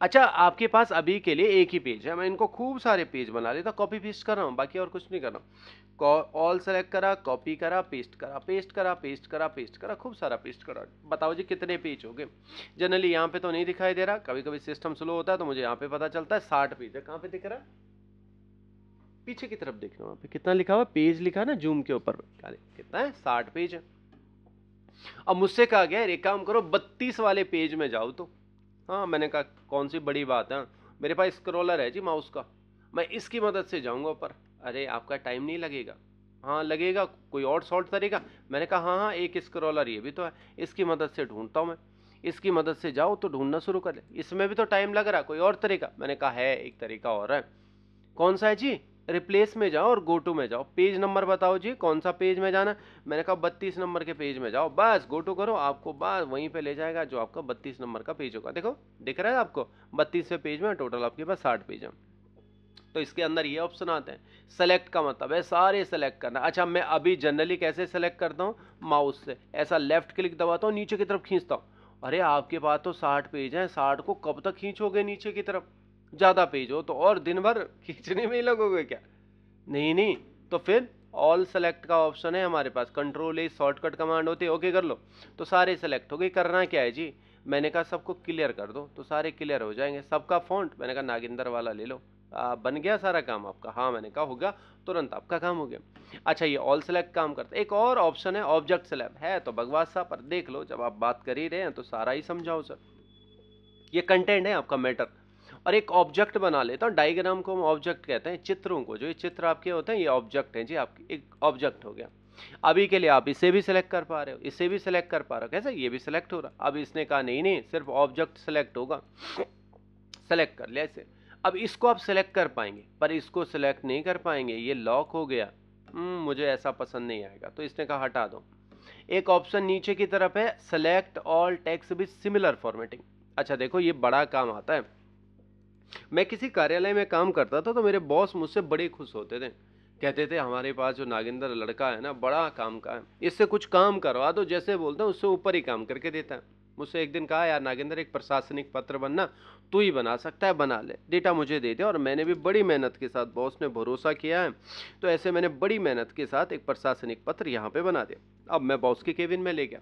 अच्छा, आपके पास अभी के लिए एक ही पेज है, मैं इनको खूब सारे पेज बना लेता, कॉपी पेस्ट कर रहा हूँ, बाकी और कुछ नहीं कर रहा हूँ। ऑल सेलेक्ट करा, कॉपी करा, पेस्ट करा, पेस्ट करा, पेस्ट करा, पेस्ट करा, खूब सारा पेस्ट करा। बताओ जी कितने पेज हो गए। जनरली यहाँ पे तो नहीं दिखाई दे रहा, कभी कभी सिस्टम स्लो होता है तो मुझे यहाँ पे पता चलता है 60 पेज है। कहाँ पे दिख रहा है, पीछे की तरफ देखना, वहां पे कितना लिखा हुआ, पेज लिखा ना जूम के ऊपर, कितना है, 60 पेज है। अब मुझसे कहा गया एक काम करो 32 वाले पेज में जाओ। तो हाँ, मैंने कहा कौन सी बड़ी बात है, मेरे पास स्क्रॉलर है जी माउस का, मैं इसकी मदद से जाऊंगा ऊपर। अरे आपका टाइम नहीं लगेगा। हाँ लगेगा, कोई और शॉर्ट तरीका। मैंने कहा हाँ हाँ, एक स्क्रॉलर ये भी तो है, इसकी मदद से ढूंढता हूँ मैं। इसकी मदद से जाओ तो ढूंढना शुरू कर ले, इसमें भी तो टाइम लग रहा, कोई और तरीका। मैंने कहा है एक तरीका और है। कौन सा है जी, रिप्लेस में जाओ और गो टू में जाओ, पेज नंबर बताओ जी कौन सा पेज में जाना। मैंने कहा 32 नंबर के पेज में जाओ, बस गो टू करो, आपको बस वहीं पे ले जाएगा जो आपका 32 नंबर का पेज होगा। देखो दिख रहा है आपको, 32वें पेज में टोटल आपके पास 60 पेज है। तो इसके अंदर ये ऑप्शन आते हैं। सेलेक्ट का मतलब है सारे सेलेक्ट करना। अच्छा, मैं अभी जनरली कैसे सेलेक्ट करता हूँ, माउस से ऐसा लेफ्ट क्लिक दबाता हूँ, नीचे की तरफ खींचता हूँ। अरे आपके पास तो 60 पेज हैं, 60 को कब तक खींचोगे नीचे की तरफ, ज्यादा पेज हो तो और दिन भर खींचने में ही लगोगे क्या। नहीं नहीं, तो फिर ऑल सेलेक्ट का ऑप्शन है हमारे पास, कंट्रोल ए शॉर्टकट कमांड होती है, ओके कर लो तो सारे सेलेक्ट हो गए। करना क्या है जी, मैंने कहा सबको क्लियर कर दो तो सारे क्लियर हो जाएंगे। सबका फॉन्ट मैंने कहा नागिंदर वाला ले लो, बन गया सारा काम आपका। हाँ मैंने कहा होगा, तुरंत आपका काम हो गया। अच्छा, ये ऑल सेलेक्ट काम करता है। एक और ऑप्शन है ऑब्जेक्ट सेलेक्ट, है तो बकवास सा, पर देख लो जब आप बात कर ही रहे हैं तो सारा ही समझाओ सर। ये कंटेंट है आपका मैटर। और एक ऑब्जेक्ट बना लेता हूँ, डायग्राम को हम ऑब्जेक्ट कहते हैं, चित्रों को, जो ये चित्र आपके होते हैं ये ऑब्जेक्ट हैं जी आपके, एक ऑब्जेक्ट हो गया। अभी के लिए आप इसे भी सिलेक्ट कर पा रहे हो, इसे भी सिलेक्ट कर पा रहे हो, कैसे ये भी सिलेक्ट हो रहा। अब इसने कहा नहीं नहीं सिर्फ ऑब्जेक्ट सिलेक्ट होगा, सेलेक्ट कर लिया इसे। अब इसको आप सिलेक्ट कर पाएंगे पर इसको सिलेक्ट नहीं कर पाएंगे, ये लॉक हो गया। मुझे ऐसा पसंद नहीं आएगा, तो इसने कहा हटा दो। एक ऑप्शन नीचे की तरफ है, select all text with similar formatting. अच्छा देखो, ये बड़ा काम आता है। मैं किसी कार्यालय में काम करता था तो मेरे बॉस मुझसे बड़े खुश होते थे, कहते थे हमारे पास जो नागेंद्र लड़का है ना, बड़ा काम का है, इससे कुछ काम करवा दो, जैसे बोलते हैं उससे ऊपर ही काम करके देता है। मुझसे एक दिन कहा, यार नागेंद्र एक प्रशासनिक पत्र बनना, तू ही बना सकता है, बना ले, डेटा मुझे दे दे। और मैंने भी बड़ी मेहनत के साथ, बॉस ने भरोसा किया है तो ऐसे मैंने बड़ी मेहनत के साथ एक प्रशासनिक पत्र यहाँ पे बना दिया। अब मैं बॉस के केबिन में ले गया।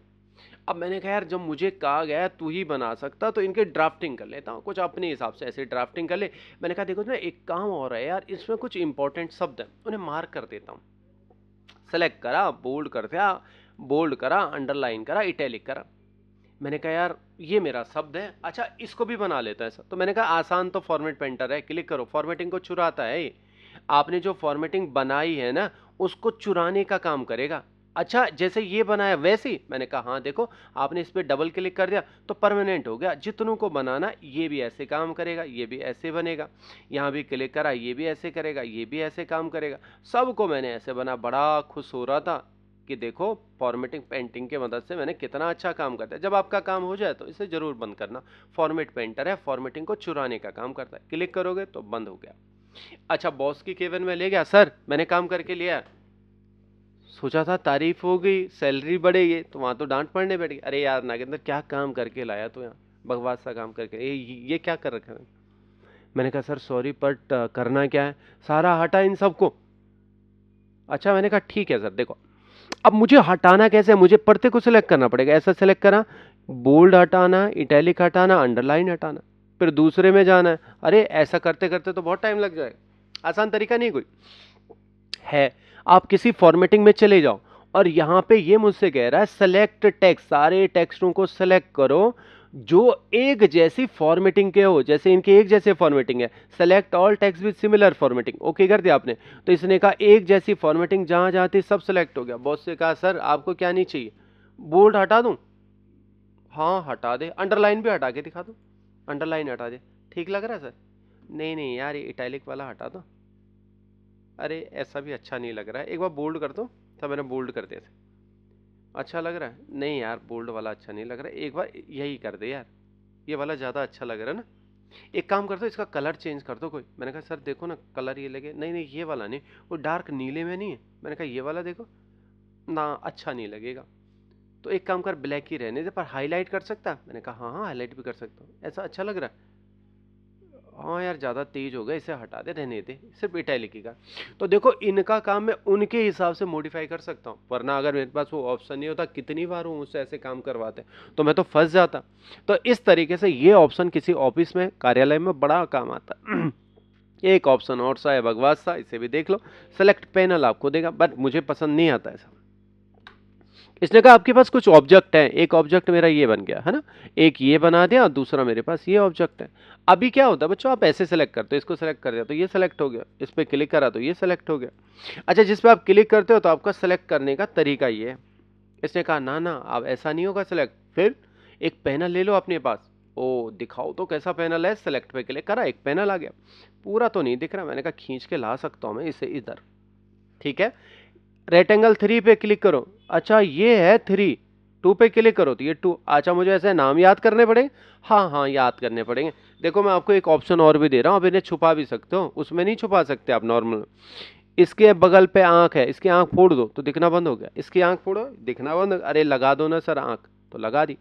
अब मैंने कहा यार जब मुझे कहा गया तू ही बना सकता तो इनके ड्राफ्टिंग कर लेता हूँ, कुछ अपने हिसाब से ऐसे ड्राफ्टिंग कर ले। मैंने कहा देखो ना एक काम हो रहा है यार, इसमें कुछ इंपॉर्टेंट शब्द हैं, उन्हें मार्क कर देता हूँ। सेलेक्ट करा, बोल्ड कर दिया, बोल्ड करा, अंडरलाइन करा, इटैलिक करा। मैंने कहा यार ये मेरा शब्द है, अच्छा इसको भी बना लेता है सर। तो मैंने कहा आसान तो फॉर्मेट पेंटर है, क्लिक करो, फॉर्मेटिंग को चुराता है ये। आपने जो फॉर्मेटिंग बनाई है ना उसको चुराने का काम करेगा। अच्छा जैसे ये बनाया वैसे ही। मैंने कहा हाँ देखो, आपने इस पर डबल क्लिक कर दिया तो परमानेंट हो गया। जितनों को बनाना ये भी ऐसे काम करेगा, ये भी ऐसे बनेगा। यहाँ भी क्लिक करा, ये भी ऐसे करेगा, ये भी ऐसे काम करेगा। सबको मैंने ऐसे बना, बड़ा खुश हो रहा था कि देखो फॉर्मेटिंग पेंटिंग के मदद से मैंने कितना अच्छा काम करता है। जब आपका काम हो जाए तो इसे जरूर बंद करना। फॉर्मेट पेंटर है, फॉर्मेटिंग को चुराने का काम करता है। क्लिक करोगे तो बंद हो गया। अच्छा बॉस की केबिन में ले गया, सर मैंने काम करके लिया। सोचा था तारीफ होगी, सैलरी बढ़ेगी, तो वहां तो डांट पड़ने बैठ गई। अरे यार नागेंद्र क्या काम करके लाया तो यहाँ, बकवास सा काम करके, ये क्या कर रखा है। मैंने कहा सर सॉरी बट करना क्या है, सारा हटा इन सबको। अच्छा मैंने कहा ठीक है सर, देखो अब मुझे हटाना कैसे है, मुझे पढ़ते को सिलेक्ट करना पड़ेगा। ऐसा सिलेक्ट करा, बोल्ड हटाना, इटैलिक हटाना, अंडरलाइन हटाना, फिर दूसरे में जाना है। अरे ऐसा करते करते तो बहुत टाइम लग जाएगा। आसान तरीका नहीं कोई है। आप किसी फॉर्मेटिंग में चले जाओ और यहां पे ये मुझसे कह रहा है सेलेक्ट टेक्स्ट, सारे टेक्स्टों को सेलेक्ट करो जो एक जैसी फॉर्मेटिंग के हो, जैसे इनके एक जैसे फॉर्मेटिंग है। Select all text with similar formatting, okay कर दिया आपने। तो इसने कहा एक जैसी फॉर्मेटिंग, जहां जहां थी सब सेलेक्ट हो गया। बॉस से कहा सर आपको क्या नहीं चाहिए, बोल्ड हटा दूं? हाँ हटा दे, अंडरलाइन भी हटा के दिखा दो, अंडरलाइन हटा दे, ठीक लग रहा है सर? नहीं नहीं यार ये इटैलिक वाला हटा दो। अरे ऐसा भी अच्छा नहीं लग रहा है, एक बार बोल्ड कर दो। तब मैंने बोल्ड कर दिया था, अच्छा लग रहा है? नहीं यार बोल्ड वाला अच्छा नहीं लग रहा है, एक बार यही कर दे यार, ये वाला ज़्यादा अच्छा लग रहा है ना। एक काम कर दो इसका कलर चेंज कर दो कोई। मैंने कहा सर देखो ना कलर ये लगे, नहीं नहीं ये वाला नहीं, वो डार्क नीले में नहीं है। मैंने कहा ये वाला देखो ना, अच्छा नहीं लगेगा। तो एक काम कर ब्लैक ही रहने दे, पर हाईलाइट कर सकता? मैंने कहा हाँ हाँ हाईलाइट भी कर सकता हूँ, ऐसा अच्छा लग रहा है। हाँ यार ज़्यादा तेज हो गया, इसे हटा दे, रहने दे, सिर्फ इटैलिक का। तो देखो इनका काम मैं उनके हिसाब से मॉडिफाई कर सकता हूँ, वरना अगर मेरे पास वो ऑप्शन नहीं होता, कितनी बार वो मुझसे ऐसे काम करवाते तो मैं तो फंस जाता। तो इस तरीके से ये ऑप्शन किसी ऑफिस में, कार्यालय में बड़ा काम आता। एक ऑप्शन और सा है बकवास सा, इसे भी देख लो। सेलेक्ट पैनल आपको देगा, बट मुझे पसंद नहीं आता ऐसा। इसने कहा आपके पास कुछ ऑब्जेक्ट है, एक ऑब्जेक्ट मेरा ये बन गया है ना, एक ये बना दिया, दूसरा मेरे पास ये ऑब्जेक्ट है। अभी क्या होता है बच्चों, आप ऐसे सेलेक्ट करते हो, इसको सेलेक्ट कर दिया तो ये सेलेक्ट हो गया, इस पर क्लिक करा तो ये सेलेक्ट हो गया। अच्छा जिस पे आप क्लिक करते हो तो आपका सेलेक्ट करने का तरीका ये है। इसने कहा ना ना आप ऐसा नहीं होगा सेलेक्ट, फिर एक पैनल ले लो अपने पास। ओ दिखाओ तो कैसा पैनल है, सेलेक्ट पे क्लिक करा, एक पैनल आ गया। पूरा तो नहीं दिख रहा, मैंने कहा खींच के ला सकता हूं मैं इसे इधर, ठीक है। रेक्टेंगल 3 पे क्लिक करो, अच्छा ये है 3, 2 पे क्लिक करो तो ये 2। अच्छा मुझे ऐसे नाम याद करने पड़ेंगे? हाँ हाँ याद करने पड़ेंगे। देखो मैं आपको एक ऑप्शन और भी दे रहा हूँ, अब इन्हें छुपा भी सकते हो, उसमें नहीं छुपा सकते आप नॉर्मल। इसके बगल पे आंख है, इसकी आंख फोड़ दो तो दिखना बंद हो गया, इसकी आंख फोड़ो दिखना बंद हो गया। अरे लगा दो ना सर आंख, तो लगा दी।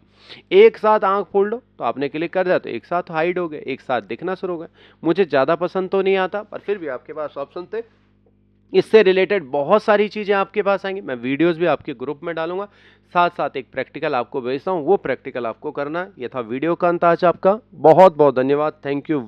एक साथ आंख फोड़ लो तो आपने क्लिक कर दिया तो एक साथ हाइड हो गए, एक साथ दिखना शुरू हो गया। मुझे ज़्यादा पसंद तो नहीं आता, पर फिर भी आपके पास ऑप्शन थे। इससे रिलेटेड बहुत सारी चीज़ें आपके पास आएंगी, मैं वीडियोस भी आपके ग्रुप में डालूंगा, साथ साथ एक प्रैक्टिकल आपको भेजता हूं, वो प्रैक्टिकल आपको करना है। ये था वीडियो का अंत आज आपका, बहुत बहुत धन्यवाद, थैंक यू।